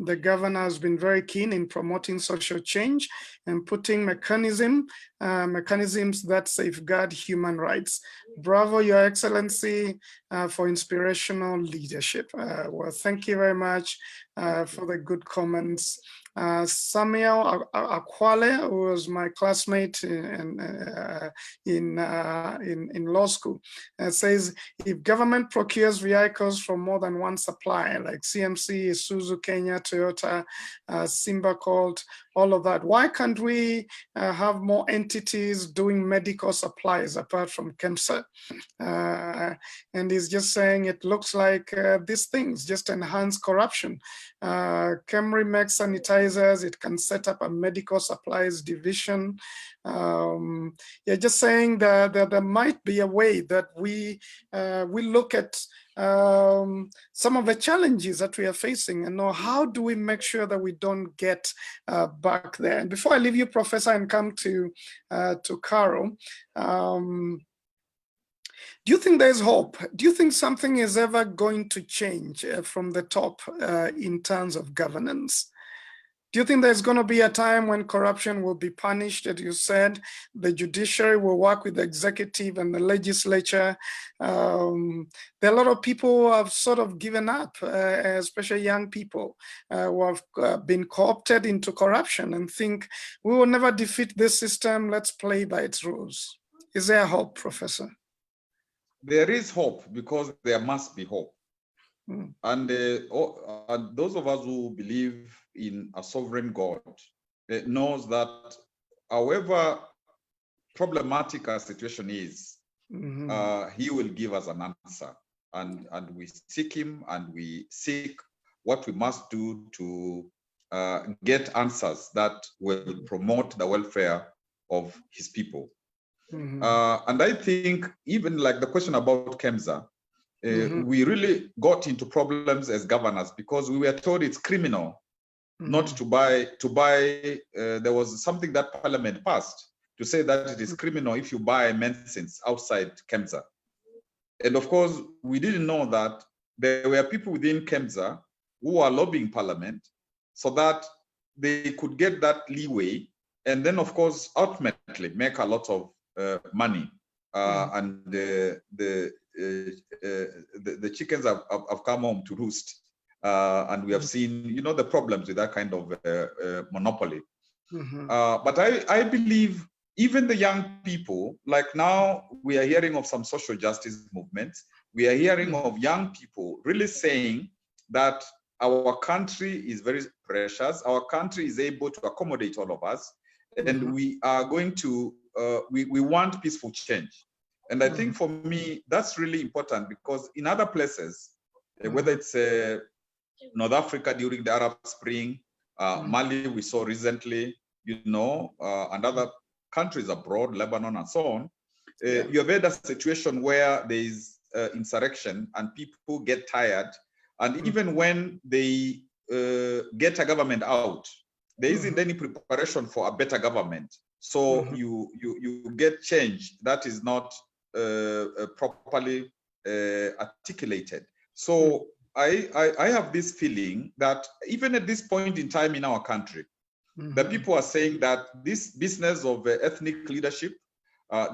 Speaker 1: The governor has been very keen in promoting social change and putting mechanisms that safeguard human rights. Bravo, Your Excellency, for inspirational leadership. Well, thank you very much for the good comments. Samuel Akwale, who was my classmate in law school, says, if government procures vehicles from more than one supplier, like CMC, Isuzu, Kenya, Toyota, Simba Colt, all of that, why can't we have more entities doing medical supplies apart from KEMSA? And he's just saying it looks like these things just enhance corruption. Kemri makes sanitizers, it can set up a medical supplies division. Yeah, just saying that there might be a way that we look at some of the challenges that we are facing and know how do we make sure that we don't get back there. And before I leave you, Professor, and come to Carol, Do you think there's hope? Do you think something is ever going to change from the top in terms of governance? Do you think there's going to be a time when corruption will be punished? As you said, the judiciary will work with the executive and the legislature. There are a lot of people who have sort of given up, especially young people who have been co-opted into corruption and think we will never defeat this system. Let's play by its rules. Is there hope, Professor?
Speaker 2: There is hope because there must be hope.
Speaker 1: Mm.
Speaker 2: And those of us who believe in a sovereign God knows that however problematic our situation is, he will give us an answer. And we seek him and we seek what we must do to get answers that will promote the welfare of his people. And I think even like the question about KEMSA, we really got into problems as governors because we were told it's criminal not to buy. There was something that Parliament passed to say that it is criminal if you buy medicines outside KEMSA. And of course, we didn't know that there were people within KEMSA who are lobbying Parliament so that they could get that leeway and then, of course, ultimately make a lot of money. And the chickens have come home to roost. And we have seen, you know, the problems with that kind of monopoly. But I believe even the young people, like now we are hearing of some social justice movements. We are hearing of young people really saying that our country is very precious. Our country is able to accommodate all of us. And we are going to, we want peaceful change. And I think for me, that's really important because in other places, whether it's North Africa during the Arab Spring, Mali we saw recently, you know, and other countries abroad, Lebanon and so on, you have had a situation where there is insurrection and people get tired. And even when they get a government out, there isn't any preparation for a better government. So you get change that is not properly articulated. So I have this feeling that even at this point in time in our country, the people are saying that this business of ethnic leadership,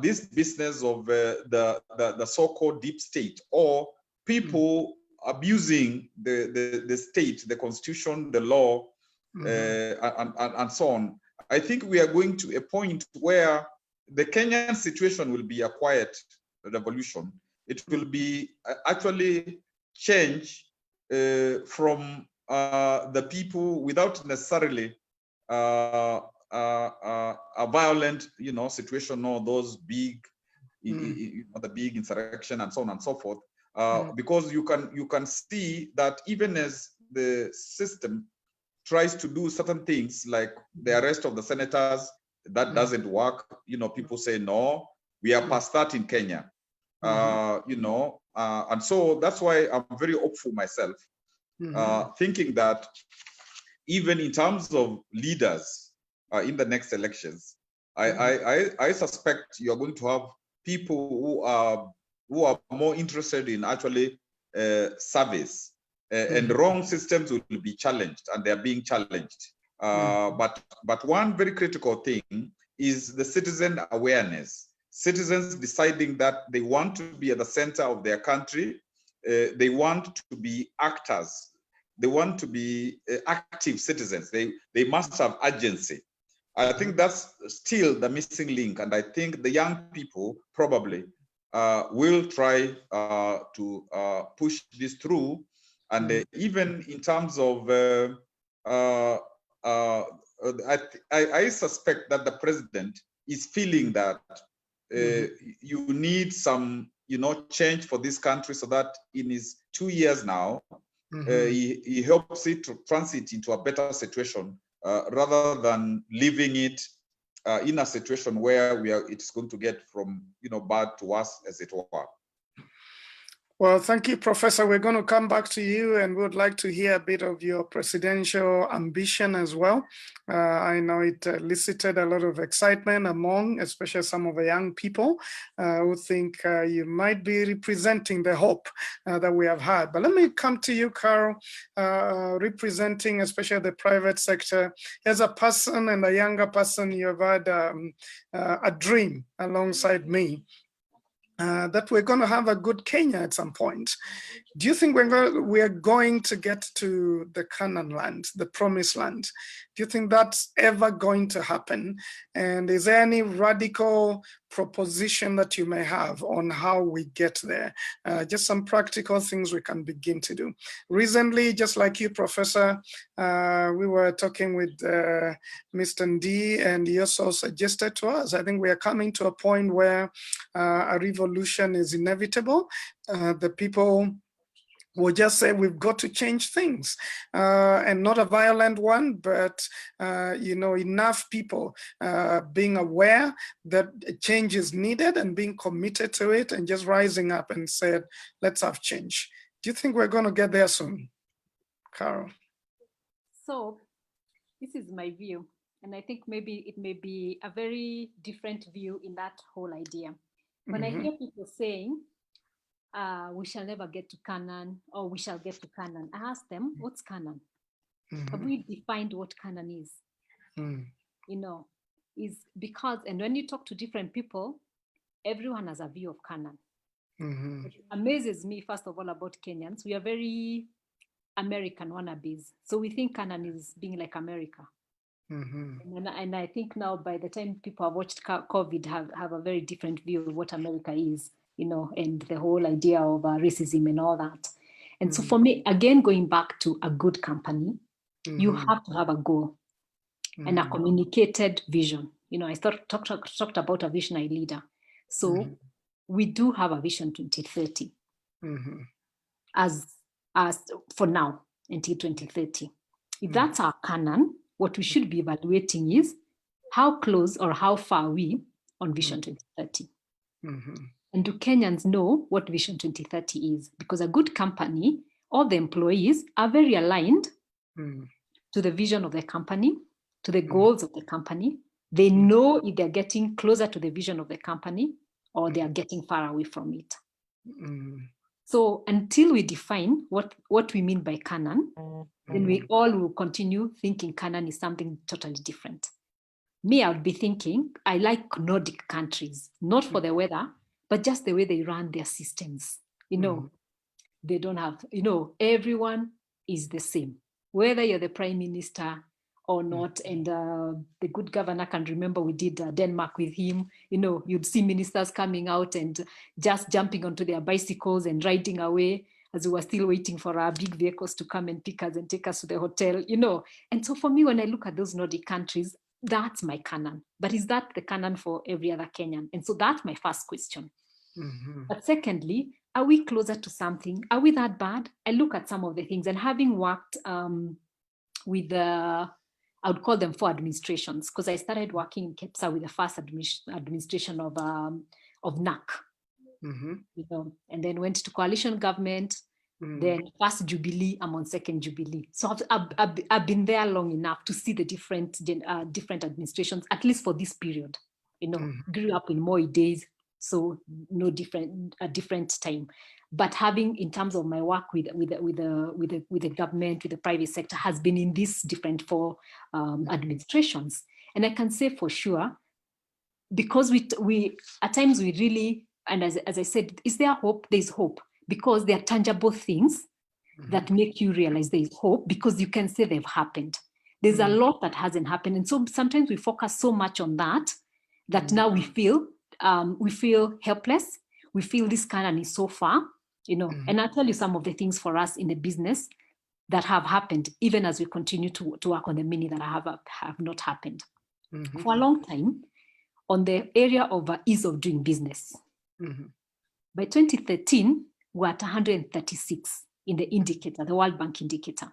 Speaker 2: this business of the so-called deep state, or people abusing the state, the constitution, the law, and so on. I think we are going to a point where the Kenyan situation will be a quiet revolution. It will be actually change from the people without necessarily a violent, you know, situation or those big, the big insurrection and so on and so forth. Because you can see that even as the system tries to do certain things like the arrest of the senators, that doesn't work. You know, people say, no, we are past that in Kenya. You know, and so that's why I'm very hopeful myself, thinking that even in terms of leaders in the next elections, I suspect you're going to have people who are more interested in actually service. And wrong systems will be challenged, and they're being challenged. But one very critical thing is the citizen awareness. Citizens deciding that they want to be at the center of their country. They want to be actors. They want to be active citizens. They must have agency. I think that's still the missing link. And I think the young people probably will try to push this through. And even in terms of, I suspect that the president is feeling that you need some, you know, change for this country so that in his 2 years now, he helps it to transit into a better situation rather than leaving it in a situation where it's going to get from, you know, bad to worse, as it were.
Speaker 1: Well, thank you, Professor. We're going to come back to you, and we would like to hear a bit of your presidential ambition as well. I know it elicited a lot of excitement among, especially some of the young people who think you might be representing the hope that we have had. But let me come to you, Carol, representing especially the private sector. As a person and a younger person, you have had a dream alongside me. That we're going to have a good Kenya at some point. Do you think we're going to get to the Canaan land, the promised land? Do you think that's ever going to happen? And is there any radical proposition that you may have on how we get there? Just some practical things we can begin to do. Recently, just like you, Professor, we were talking with Mr. Ndi, and he also suggested to us, I think we are coming to a point where a revolution is inevitable. The people will just say we've got to change things, and not a violent one, but enough people being aware that change is needed and being committed to it, and just rising up and said, let's have change. Do you think we're going to get there soon, Carol?
Speaker 3: So this is my view, and I think maybe it may be a very different view in that whole idea. When I hear people saying, we shall never get to Canaan, or we shall get to Canaan, I ask them, what's Canaan? Have we defined what Canaan is? Is because, and when you talk to different people, everyone has a view of Canaan. It amazes me, first of all, about Kenyans. We are very American wannabes. So we think Canaan is being like America. And I think now, by the time people have watched COVID, have a very different view of what America is, and the whole idea of racism and all that. And so for me, again, going back to a good company, you have to have a goal and a communicated vision. I talked about a visionary leader. So we do have a vision 2030 as for now, until 2030. If that's our canon, what we should be evaluating is how close or how far are we on Vision 2030. And do Kenyans know what Vision 2030 is? Because a good company, all the employees are very aligned to the vision of the company, to the goals of the company. They know if they're getting closer to the vision of the company or they are getting far away from it. So until we define what we mean by canon, then we all will continue thinking canon is something totally different. Me, I would be thinking, I like Nordic countries, not for the weather, but just the way they run their systems. They don't have, everyone is the same, whether you're the prime minister or not. And the good governor can remember we did Denmark with him. You'd see ministers coming out and just jumping onto their bicycles and riding away as we were still waiting for our big vehicles to come and pick us and take us to the hotel, And so for me, when I look at those Nordic countries, that's my canon. But is that the canon for every other Kenyan? And so that's my first question. But secondly, are we closer to something? Are we that bad? I look at some of the things, and having worked with I would call them 4 administrations, because I started working in KEPSA with the first administration of NAC, and then went to coalition government, then first Jubilee, I'm on second Jubilee. So I've been there long enough to see the different administrations, at least for this period. Grew up in Moi days, so a different time. But having, in terms of my work with the government, with the private sector, has been in these different 4 administrations. And I can say for sure, because we at times we really, and as I said, is there hope? There's hope, because there are tangible things that make you realize there is hope, because you can say they've happened. There's a lot that hasn't happened. And so sometimes we focus so much on that now we feel helpless. We feel this canon is so far, and I'll tell you some of the things for us in the business that have happened, even as we continue to work on the many that have not happened. For a long time, on the area of ease of doing business. By 2013, we're at 136 in the indicator, the World Bank indicator.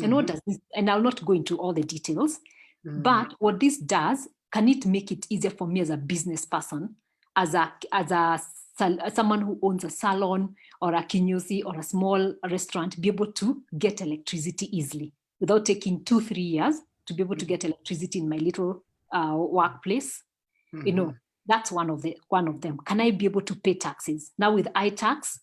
Speaker 3: And what does this, and I'll not go into all the details, but what this does, can it make it easier for me as a business person, as a
Speaker 4: someone who owns a salon or a kinyozi or a small restaurant be able to get electricity easily without taking 2-3 years to be able to get electricity in my little workplace. You know, that's one of them. Can I be able to pay taxes? Now with iTax,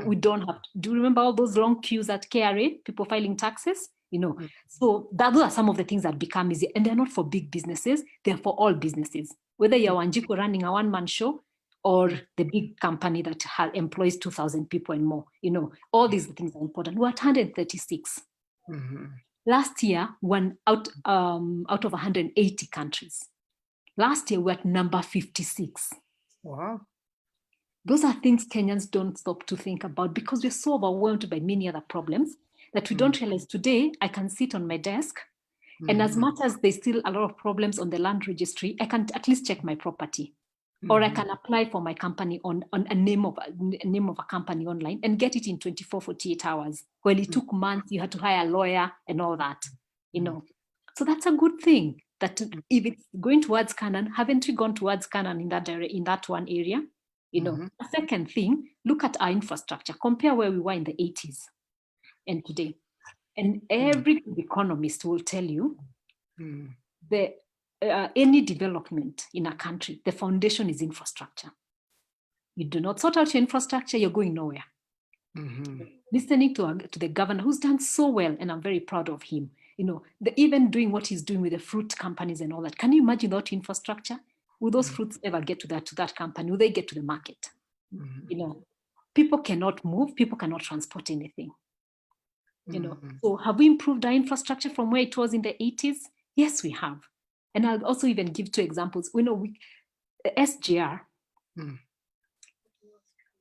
Speaker 4: we don't have to. Do you remember all those long queues at KRA, people filing taxes? You know, so those are some of the things that become easy, and they're not for big businesses, they're for all businesses. Whether you're Wanjiku running a one-man show or the big company that employs 2,000 people and more, you know, all these things are important. We're at 136. Last year, out of 180 countries. Last year, we're at number 56.
Speaker 1: Wow.
Speaker 4: Those are things Kenyans don't stop to think about because we're so overwhelmed by many other problems that we don't realize. Today, I can sit on my desk, and as much as there's still a lot of problems on the land registry, I can at least check my property. Or I can apply for my company on a name of a company online and get it in 24, 48 hours. Well, it took months, you had to hire a lawyer and all that, you know. So that's a good thing, that if it's going towards Canaan, haven't we gone towards Canaan in that one area? You know, a second thing, look at our infrastructure, compare where we were in the 80s and today. And every economist will tell you any development in a country, the foundation is infrastructure. You do not sort out your infrastructure, you're going nowhere. Listening to the governor who's done so well, and I'm very proud of him, you know, even doing what he's doing with the fruit companies and all that. Can you imagine without infrastructure? Will those fruits ever get to that company? Will they get to the market? You know, people cannot move, people cannot transport anything. You know, so have we improved our infrastructure from where it was in the 80s? Yes, we have. And I'll also even give 2 examples. We know SGR,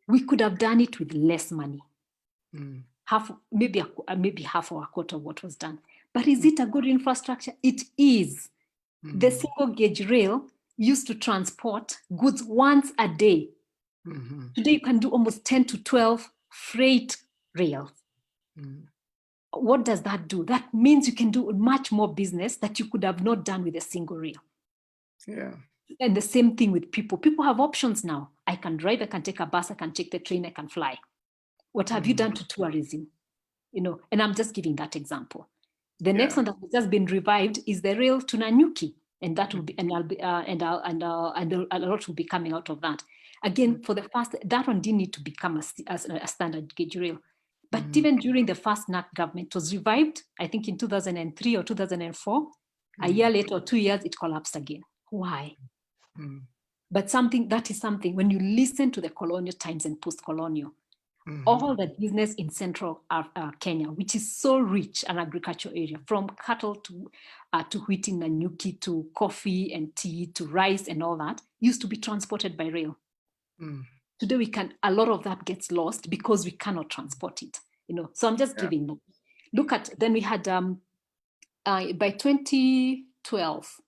Speaker 4: we could have done it with less money. Maybe half or a quarter of what was done. But is it a good infrastructure? It is. The single gauge rail used to transport goods once a day. Today you can do almost 10 to 12 freight rails. What does that do? That means you can do much more business that you could have not done with a single rail.
Speaker 1: Yeah.
Speaker 4: And the same thing with people. People have options now. I can drive, I can take a bus, I can take the train, I can fly. What have you done to tourism? You know, and I'm just giving that example. The next one that has just been revived is the rail to Nanyuki, and that will be, and a lot will be coming out of that. Again, for the first, that one didn't need to become a standard gauge rail. But even during the first NAC government, it was revived, I think in 2003 or 2004. A year later or 2 years, it collapsed again. Why? But that is something, when you listen to the colonial times and post-colonial, all the business in central Kenya, which is so rich an agricultural area, from cattle to wheat in Nanyuki, to coffee and tea, to rice and all that, used to be transported by rail. Today a lot of that gets lost because we cannot transport it, you know. So I'm just giving them. Look at, then we had, by 2012,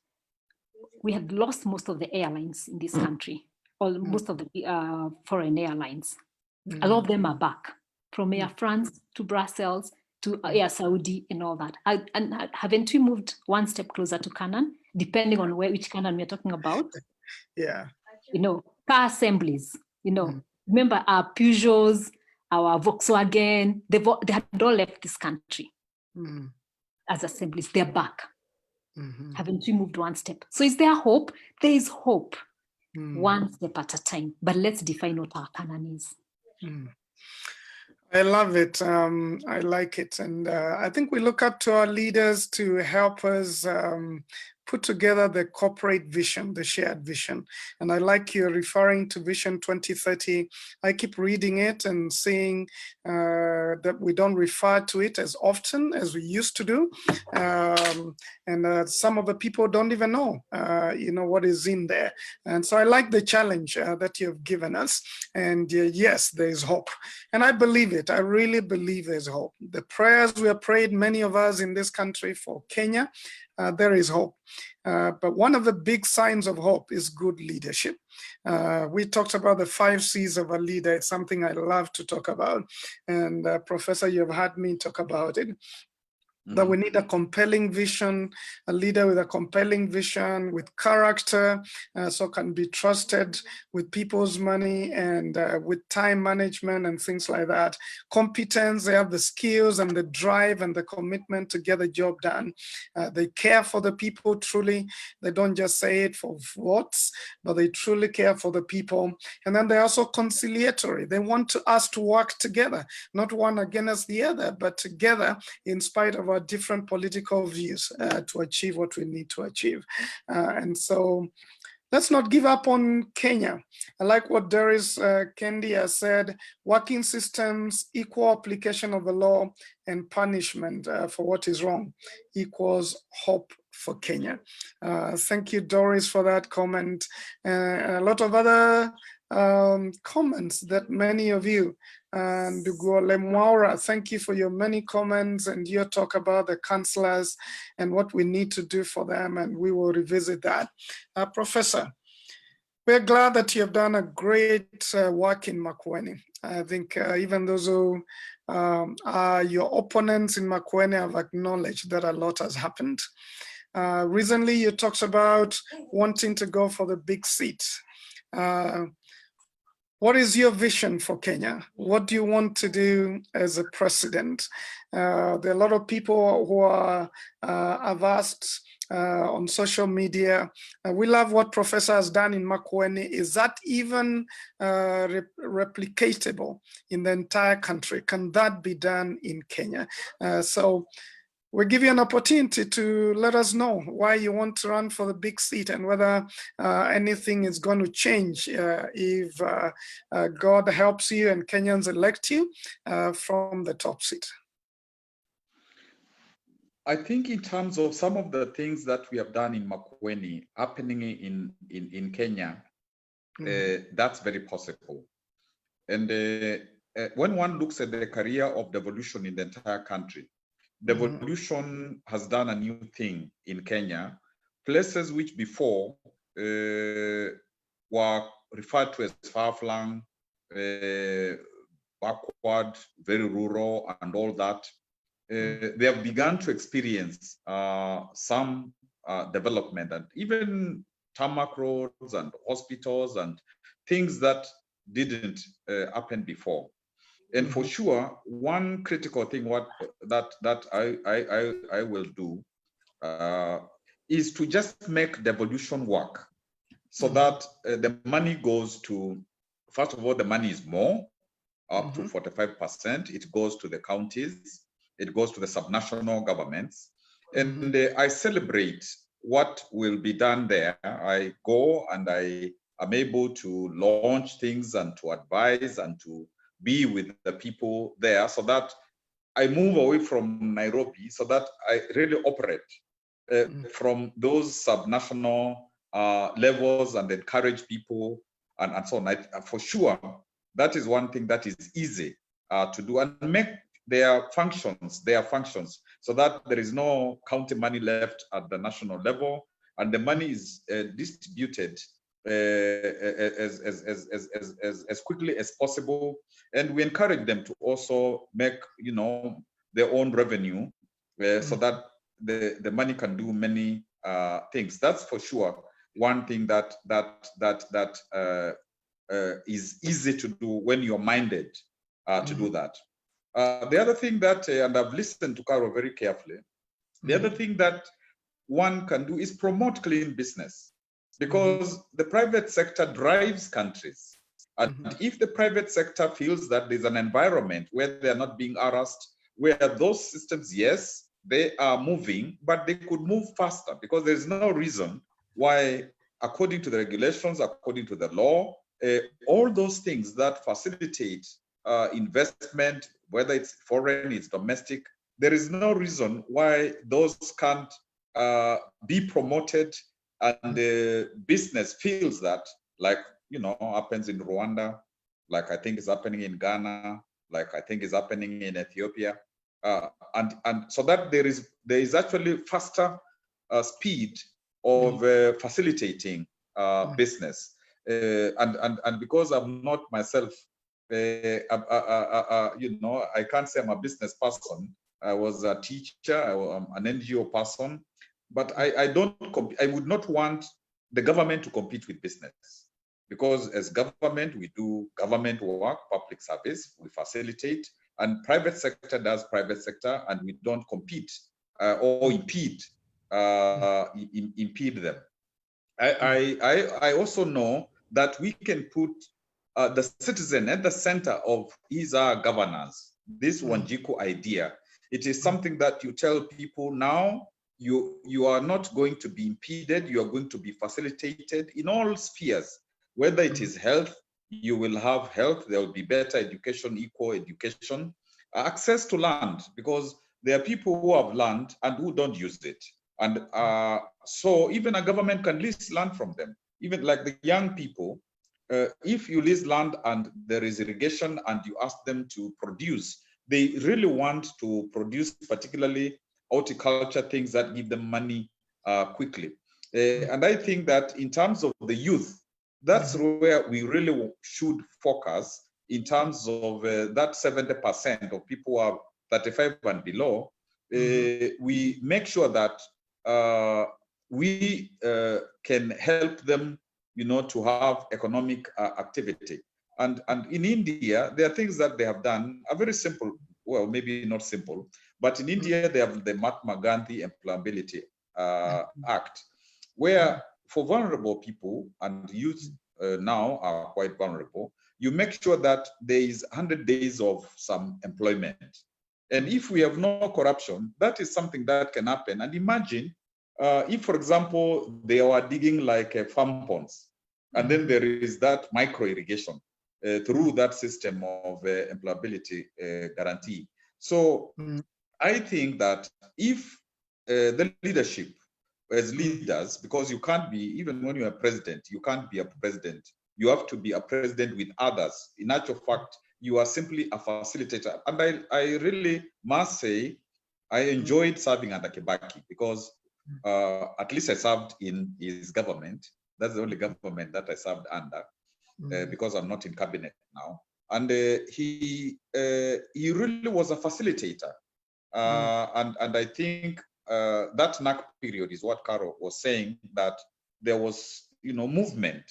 Speaker 4: we had lost most of the airlines in this country, or most of the foreign airlines. A lot of them are back, from Air France to Brussels to Air Saudi and all that. And haven't we moved one step closer to Canaan, depending on which Canaan we're talking about?
Speaker 1: Yeah.
Speaker 4: You know, car assemblies, you know, remember our Peugeots, our Volkswagen, they had all left this country as assemblies. They're back. Haven't we moved one step? So is there hope? There is hope, one step at a time. But let's define what our Canaan is.
Speaker 1: I love it. I like it. And I think we look up to our leaders to help us put together the corporate vision, the shared vision. And I like you referring to Vision 2030. I keep reading it and seeing that we don't refer to it as often as we used to do. And some of the people don't even know, you know, what is in there. And so I like the challenge that you've given us. And yes, there's hope. And I believe it. I really believe there's hope. The prayers we have prayed, many of us in this country, for Kenya, there is hope. But one of the big signs of hope is good leadership. We talked about the 5 C's of a leader. It's something I love to talk about. And Professor, you've had me talk about it. that we need a compelling vision, a leader with a compelling vision, with character, so can be trusted with people's money and with time management and things like that. Competence, they have the skills and the drive and the commitment to get the job done. They care for the people truly. They don't just say it for votes, but they truly care for the people. And then they're also conciliatory. They want us to work together, not one against the other, but together in spite of our different political views to achieve what we need to achieve. And so let's not give up on Kenya. I like what Doris Kendi has said, working systems, equal application of the law, and punishment for what is wrong equals hope for Kenya. Thank you, Doris, for that comment. A lot of other comments that many of you, and Lemwaura, thank you for your many comments and your talk about the councillors and what we need to do for them, and we will revisit that. Professor, we're glad that you have done a great work in Makueni. I think even those who are your opponents in Makueni have acknowledged that a lot has happened. Recently, you talked about wanting to go for the big seat. What is your vision for Kenya? What do you want to do as a president? There are a lot of people who are have asked on social media. We love what Professor has done in Makueni. Is that even replicatable in the entire country? Can that be done in Kenya? So we'll give you an opportunity to let us know why you want to run for the big seat and whether anything is going to change if God helps you and Kenyans elect you from the top seat.
Speaker 2: I think in terms of some of the things that we have done in Makueni happening in Kenya, that's very possible. And when one looks at the career of devolution in the entire country, devolution has done a new thing in Kenya. Places which before were referred to as far-flung, backward, very rural, and all that, they have begun to experience some development, and even tarmac roads and hospitals and things that didn't happen before. And for sure, one critical thing that I will do is to just make devolution work, so that the money goes to, first of all, the money is more, up to 45%. It goes to the counties, it goes to the subnational governments, and I celebrate what will be done there. I go and I am able to launch things and to advise and to be with the people there, so that I move away from Nairobi, so that I really operate from those subnational levels and encourage people and so on. For sure, that is one thing that is easy to do, and make their functions, so that there is no county money left at the national level, and the money is distributed as quickly as possible. And we encourage them to also make, their own revenue, so that the money can do many things. That's for sure one thing that is easy to do when you're minded to do that. The other thing that, and I've listened to Carol very carefully, the other thing that one can do is promote clean business, because the private sector drives countries. And if the private sector feels that there's an environment where they're not being harassed, where those systems, yes, they are moving, but they could move faster, because there's no reason why, according to the regulations, according to the law, all those things that facilitate investment, whether it's foreign, it's domestic, there is no reason why those can't be promoted, and the business feels that, like, happens in Rwanda, like I think is happening in Ghana, like I think is happening in Ethiopia, and so that there is actually faster speed of facilitating business, and because I'm not myself, I can't say I'm a business person, I was a teacher. I'm an NGO person, but I would not want the government to compete with business, because as government, we do government work, public service, we facilitate, and private sector does private sector, and we don't compete or impede them. I also know that we can put the citizen at the center of our governance. This Wanjiku idea, it is something that you tell people now, you are not going to be impeded, you are going to be facilitated in all spheres. Whether it is health, you will have health, there will be better education, equal education, access to land, because there are people who have land and who don't use it. And so even a government can lease land from them. Even like the young people, if you lease land and there is irrigation and you ask them to produce, they really want to produce, particularly horticulture, things that give them money quickly. And I think that in terms of the youth, that's where we really should focus, in terms of that 70% of people who are 35 and below. We make sure that we can help them, to have economic activity. And in India, there are things that they have done, are very simple, well, maybe not simple, but in India, they have the Mahatma Gandhi Employability Act, where for vulnerable people, and youth now are quite vulnerable, you make sure that there is 100 days of some employment. And if we have no corruption, that is something that can happen. And imagine if, for example, they are digging like farm ponds, and then there is that micro irrigation through that system of employability guarantee. So I think that if the leadership as leaders, because you can't be, even when you're a president, you can't be a president. You have to be a president with others. In actual fact, you are simply a facilitator. And I really must say, I enjoyed serving under Kibaki, because at least I served in his government. That's the only government that I served under, because I'm not in cabinet now. And he really was a facilitator. And I think that NAC period is what Carol was saying, that there was, movement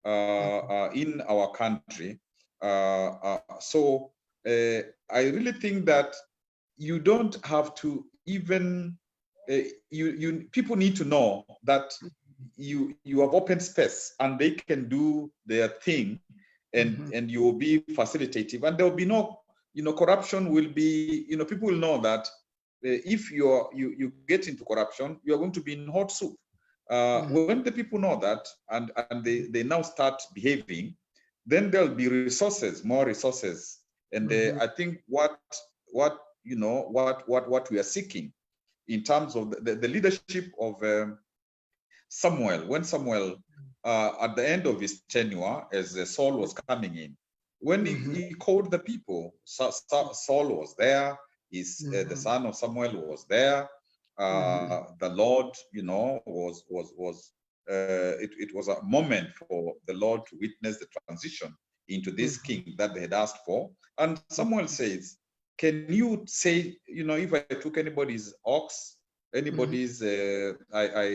Speaker 2: in our country. So I really think that you don't have to even, people need to know that you have open space and they can do their thing, and you will be facilitative, and there will be no, corruption will be, people will know that if you get into corruption, you are going to be in hot soup. When the people know that, and they now start behaving, then there'll be resources, more resources. And I think what we are seeking in terms of the leadership of Samuel, when Samuel, at the end of his tenure, as Saul was coming in, when he called the people, Saul was there, the son of Samuel was there, the Lord, it was a moment for the Lord to witness the transition into this king that they had asked for. And Samuel says, can you say, if I took anybody's ox, anybody's, I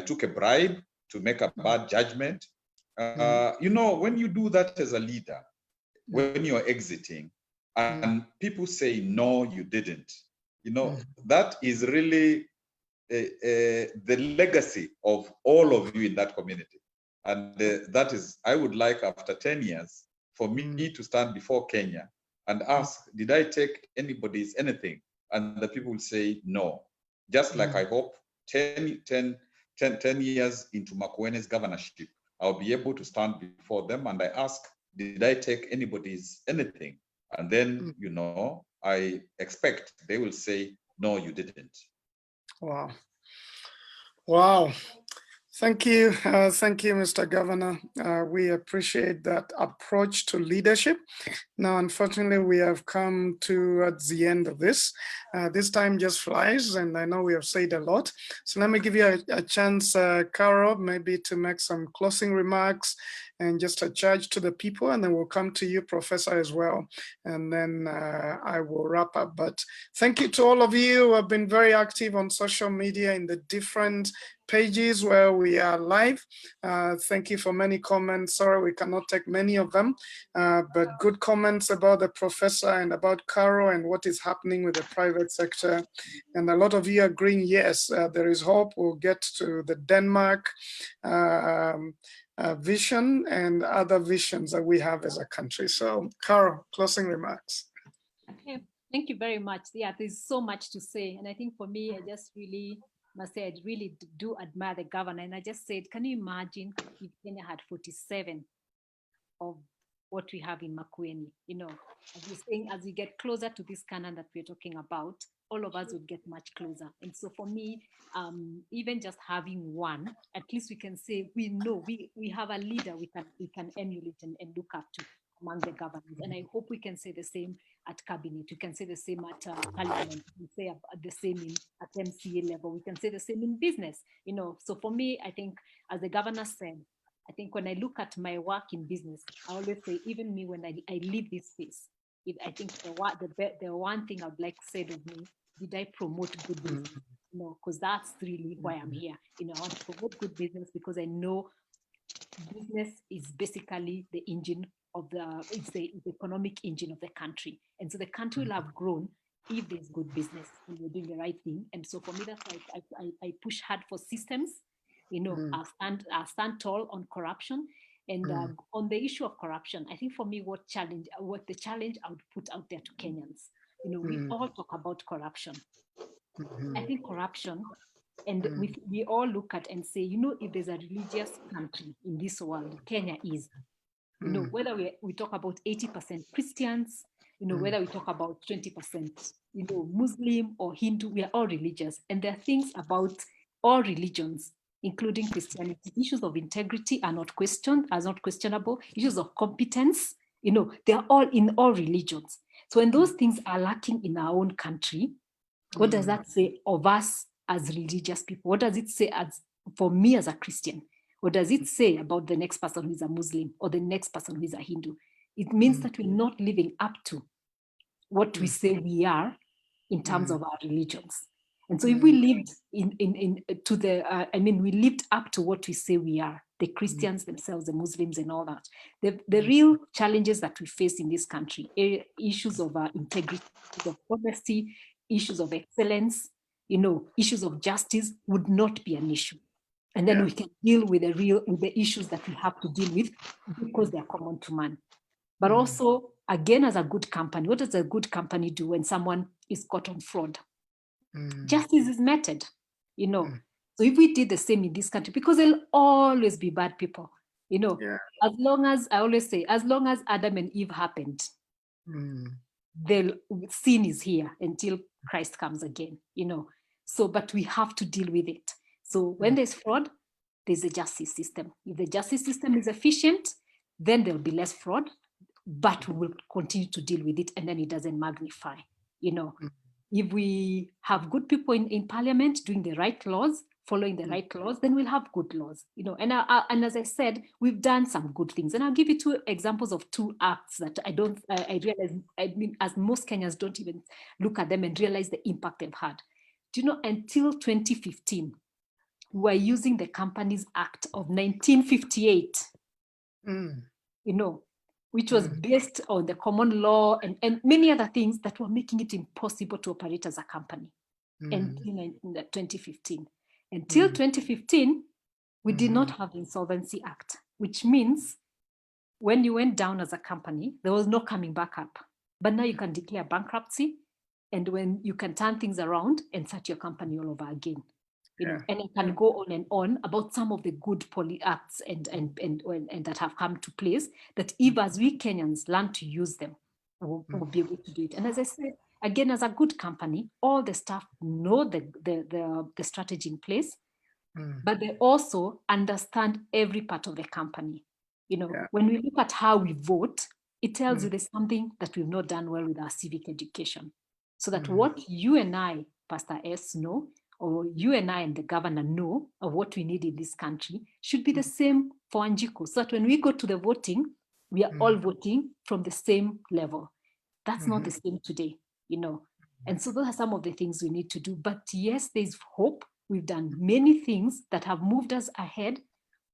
Speaker 2: took a bribe to make a bad judgment. When you do that as a leader, when you're exiting, and people say, no, you didn't, that is really the legacy of all of you in that community. And that is, I would like, after 10 years, for me to stand before Kenya and ask, did I take anybody's anything? And the people will say no. Just like I hope 10 years into Makuene's governorship, I'll be able to stand before them and I ask, did I take anybody's anything? And then, I expect they will say, no, you didn't.
Speaker 1: Wow. Wow. Thank you. Thank you, Mr. Governor. We appreciate that approach to leadership. Now, unfortunately, we have come towards the end of this. This time just flies, and I know we have said a lot. So let me give you a chance, Carol, maybe to make some closing remarks and just a charge to the people, and then we'll come to you, Professor, as well. And then I will wrap up. But thank you to all of you who have been very active on social media in the different pages where we are live. Thank you for many comments. Sorry, we cannot take many of them, but good comments about the professor and about Caro and what is happening with the private sector. And a lot of you agreeing, yes, there is hope. We'll get to the Denmark vision and other visions that we have as a country. So, Caro, closing remarks.
Speaker 3: Okay, thank you very much. Yeah, there's so much to say. And I think for me, I just really must say, I really do admire the governor. And I just said, can you imagine if Kenya had 47 of what we have in Makueni? You know, as you're saying, as we get closer to this canon that we're talking about, all of us would get much closer. And so for me, even just having one, at least we can say, we know we have a leader we can emulate and look up to among the governors. And I hope we can say the same at cabinet. We can say the same at parliament. We can say the same at MCA level. We can say the same in business. You know, so for me, I think, as the governor said, I think when I look at my work in business, I always say, even me, when I leave this space, I think the one thing I would like said of me, did I promote good business? You know, because that's really why I'm here. You know, I want to promote good business because I know business is basically the engine of it's the economic engine of the country. And so the country will have grown if there's good business and we're doing the right thing. And so for me, that's why I push hard for systems. You know, I stand tall on corruption. And on the issue of corruption, I think for me, what the challenge I would put out there to Kenyans, you know, we all talk about corruption. I think corruption, and we all look at and say, you know, if there's a religious country in this world, Kenya is. You know, whether we talk about 80% Christians, you know, whether we talk about 20%, you know, Muslim or Hindu, we are all religious. And there are things about all religions, including Christianity. Issues of integrity are not questionable. Issues of competence, you know, they are all in all religions. So when those things are lacking in our own country, what does that say of us as religious people? What does it say for me as a Christian? What does it say about the next person who is a Muslim or the next person who is a Hindu? It means that we're not living up to what we say we are in terms of our religions. And so if we lived we lived up to what we say we are, the Christians themselves, the Muslims and all that, the real challenges that we face in this country, issues of integrity, issues of honesty, issues of excellence, you know, issues of justice would not be an issue. And then we can deal with the issues that we have to deal with because they are common to man. But also, again, as a good company, what does a good company do when someone is caught on fraud? Justice is meted, you know. So if we did the same in this country, because there'll always be bad people, you know, as long as, I always say, as long as Adam and Eve happened, sin is here until Christ comes again, you know. So, but we have to deal with it. So when there's fraud, there's a justice system. If the justice system is efficient, then there'll be less fraud, but we will continue to deal with it, and then it doesn't magnify, you know. If we have good people in parliament doing the right laws, following the right laws, then we'll have good laws, you know. And as I said, we've done some good things. And I'll give you two examples of two acts that I realize, I mean, as most Kenyans don't even look at them and realize the impact they've had. Do you know, until 2015, we were using the Companies Act of 1958, you know, which was based on the common law and many other things that were making it impossible to operate as a company until 2015. Until 2015, we did not have the Insolvency Act, which means when you went down as a company, there was no coming back up. But now you can declare bankruptcy, and when you can turn things around and start your company all over again. You know, and I can go on about some of the good acts and that have come to place, that if as we Kenyans learn to use them, we'll be able to do it. And as I said, again, as a good company, all the staff know the strategy in place, but they also understand every part of the company. You know, when we look at how we vote, it tells you there's something that we've not done well with our civic education. So that what you and I, Pastor S, know,
Speaker 4: or you and I and the governor know of what we need in this country should be the same for Wanjiku, so that when we go to the voting, we are all voting from the same level. That's not the same today, you know. And so those are some of the things we need to do. But yes, there's hope. We've done many things that have moved us ahead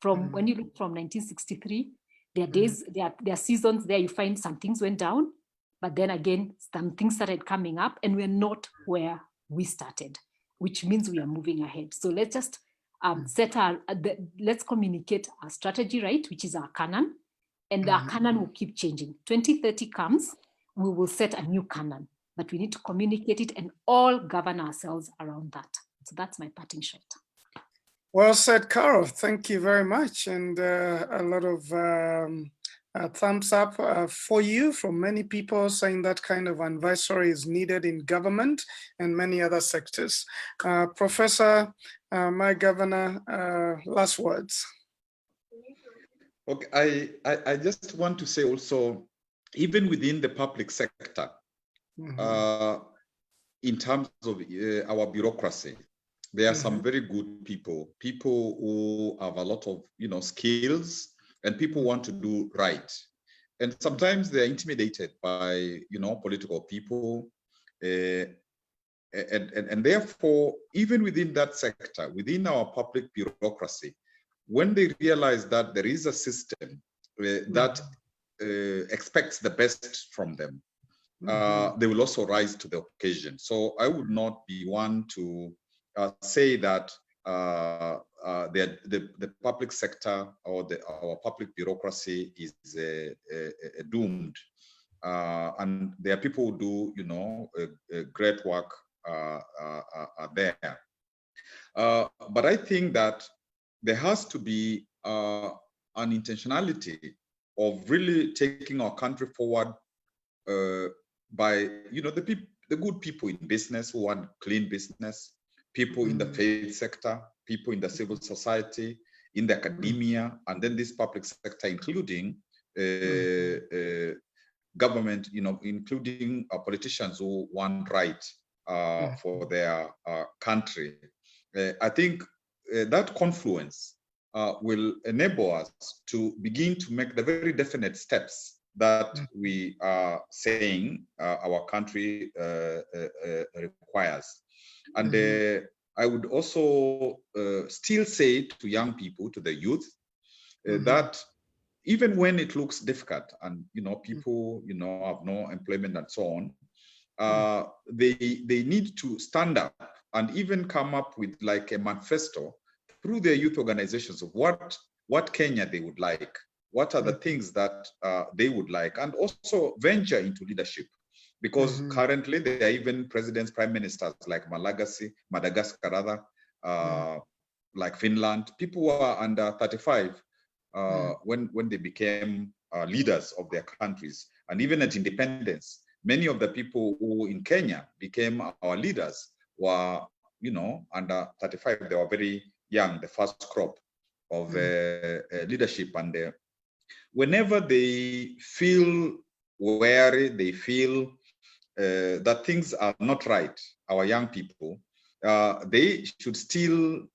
Speaker 4: from when you look from 1963. There are days, there are seasons there you find some things went down, but then again, some things started coming up and we're not where we started, which means we are moving ahead. So let's just let's communicate our strategy, right, which is our canon, and our canon will keep changing. 2030 comes, we will set a new canon, but we need to communicate it and all govern ourselves around that. So that's my parting shot.
Speaker 1: Well said, Carol. Thank you very much. And a lot of thumbs up for you from many people saying that kind of advisory is needed in government and many other sectors. Professor, my governor, last words.
Speaker 2: Okay, I just want to say also, even within the public sector, in terms of our bureaucracy, there are some very good people who have a lot of, you know, skills, and people want to do right. And sometimes they're intimidated by, you know, political people. And therefore, even within that sector, within our public bureaucracy, when they realize that there is a system that expects the best from them, they will also rise to the occasion. So I would not be one to say that the public sector or our public bureaucracy is doomed. And there are people who do, you know, great work there. But I think that there has to be an intentionality of really taking our country forward by, you know, the good people in business who want clean business, people in the faith sector, people in the civil society, in the academia, and then this public sector, including government, you know, including politicians who want right for their country. I think that confluence will enable us to begin to make the very definite steps that we are saying our country requires. And I would also still say to young people, to the youth, that even when it looks difficult and, you know, people, you know, have no employment and so on, they need to stand up and even come up with like a manifesto through their youth organizations of what Kenya they would like, what are the things that they would like, and also venture into leadership. Because currently there are even presidents, prime ministers like Madagascar, like Finland, people who are under 35 when they became leaders of their countries. And even at independence, many of the people who in Kenya became our leaders were, you know, under 35. They were very young, the first crop of leadership. And whenever they feel weary, they feel that things are not right, our young people, they should still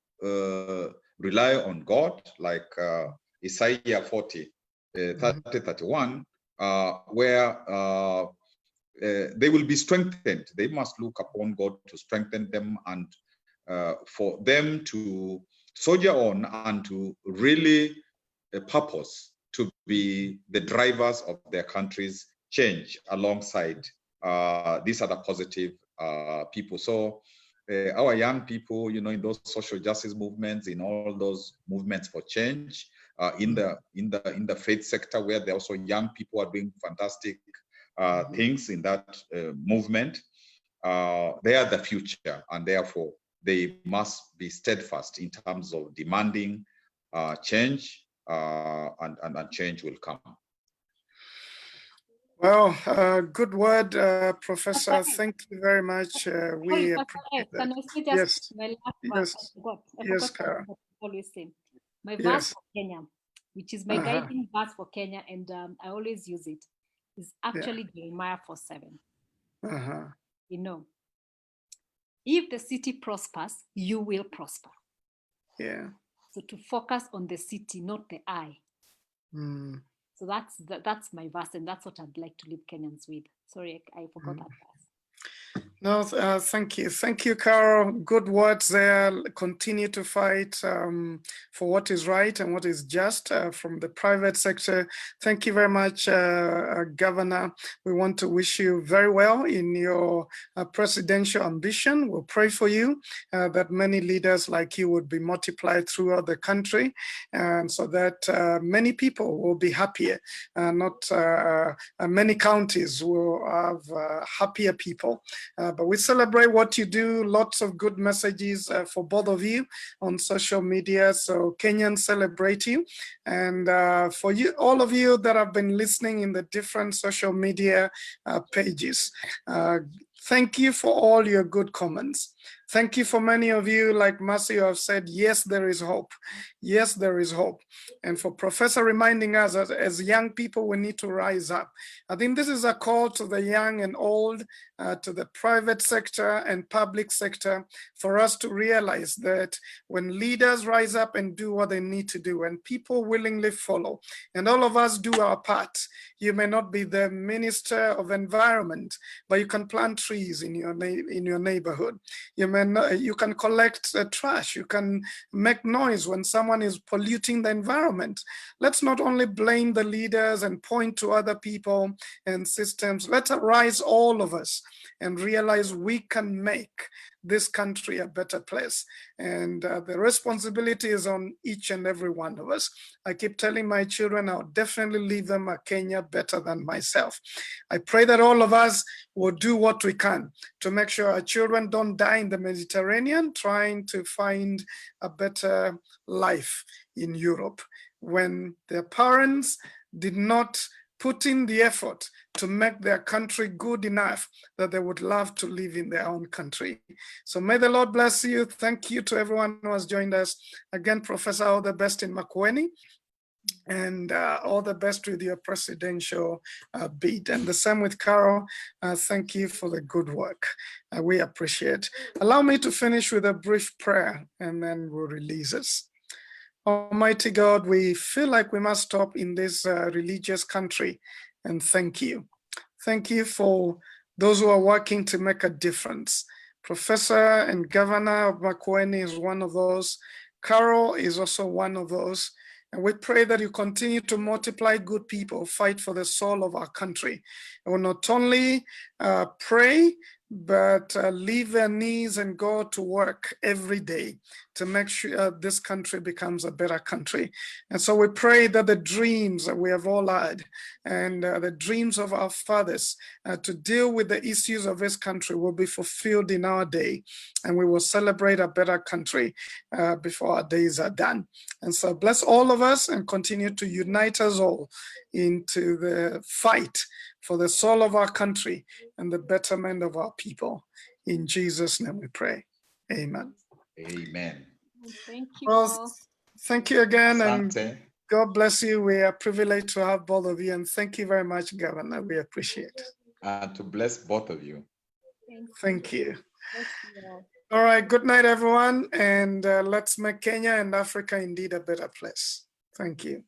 Speaker 2: rely on God, like Isaiah 30:31, where they will be strengthened. They must look upon God to strengthen them and for them to soldier on and to really purpose to be the drivers of their country's change alongside these other positive people. So our young people, you know, in those social justice movements, in all those movements for change, in the faith sector, where there are also young people are doing fantastic things in that movement, they are the future, and therefore they must be steadfast in terms of demanding change, and change will come.
Speaker 1: Well, good word, Professor. Thank you very much. We appreciate that.
Speaker 3: Can I say just my last verse?
Speaker 1: Yes, Carol.
Speaker 3: Always say my verse for Kenya, which is my guiding verse for Kenya, and I always use it, is actually Jeremiah 4:7. You know,
Speaker 4: If the city prospers, you will prosper.
Speaker 1: Yeah.
Speaker 4: So to focus on the city, not the I.
Speaker 1: Mm.
Speaker 4: So that's my verse, and that's what I'd like to leave Kenyans with. Sorry, I forgot that verse.
Speaker 1: No, thank you. Thank you, Carol. Good words there. Continue to fight for what is right and what is just from the private sector. Thank you very much, Governor. We want to wish you very well in your presidential ambition. We'll pray for you that many leaders like you would be multiplied throughout the country, and so that many people will be happier. Many counties will have happier people. But we celebrate what you do. Lots of good messages for both of you on social media. So Kenyans celebrate you. And for you, all of you that have been listening in the different social media pages, thank you for all your good comments. Thank you for many of you, like Mercy, who have said, yes, there is hope. Yes, there is hope. And for Professor reminding us as young people, we need to rise up. I think this is a call to the young and old, to the private sector and public sector, for us to realize that when leaders rise up and do what they need to do, and people willingly follow, and all of us do our part, you may not be the Minister of Environment, but you can plant trees in your neighborhood. You can collect trash. You can make noise when someone is polluting the environment. Let's not only blame the leaders and point to other people and systems. Let's arise, all of us, and realize we can make this country a better place. And the responsibility is on each and every one of us. I keep telling my children, I'll definitely leave them a Kenya better than myself. I pray that all of us will do what we can to make sure our children don't die in the Mediterranean trying to find a better life in Europe, when their parents did not put in the effort to make their country good enough that they would love to live in their own country. So may the Lord bless you. Thank you to everyone who has joined us. Again, Professor, all the best in Makueni, and all the best with your presidential bid. And the same with Carol. Thank you for the good work. We appreciate. Allow me to finish with a brief prayer, and then we'll release us. Almighty God, we feel like we must stop in this religious country and thank you. Thank you for those who are working to make a difference. Professor and Governor of Makueni is one of those. Carol is also one of those. And we pray that you continue to multiply good people, fight for the soul of our country. And we'll not only pray, but leave their knees and go to work every day to make sure this country becomes a better country. And so we pray that the dreams that we have all had and the dreams of our fathers to deal with the issues of this country will be fulfilled in our day, and we will celebrate a better country before our days are done. And so bless all of us and continue to unite us all into the fight for the soul of our country and the betterment of our people. In Jesus' name we pray. Amen.
Speaker 2: Amen.
Speaker 3: Thank you.
Speaker 1: Well, thank you again,
Speaker 2: Asante.
Speaker 1: and God bless you. We are privileged to have both of you, and thank you very much, Governor. We appreciate it.
Speaker 2: And to bless both of you.
Speaker 1: Thank you.
Speaker 3: Bless you all.
Speaker 1: All right, good night, everyone, and let's make Kenya and Africa indeed a better place. Thank you.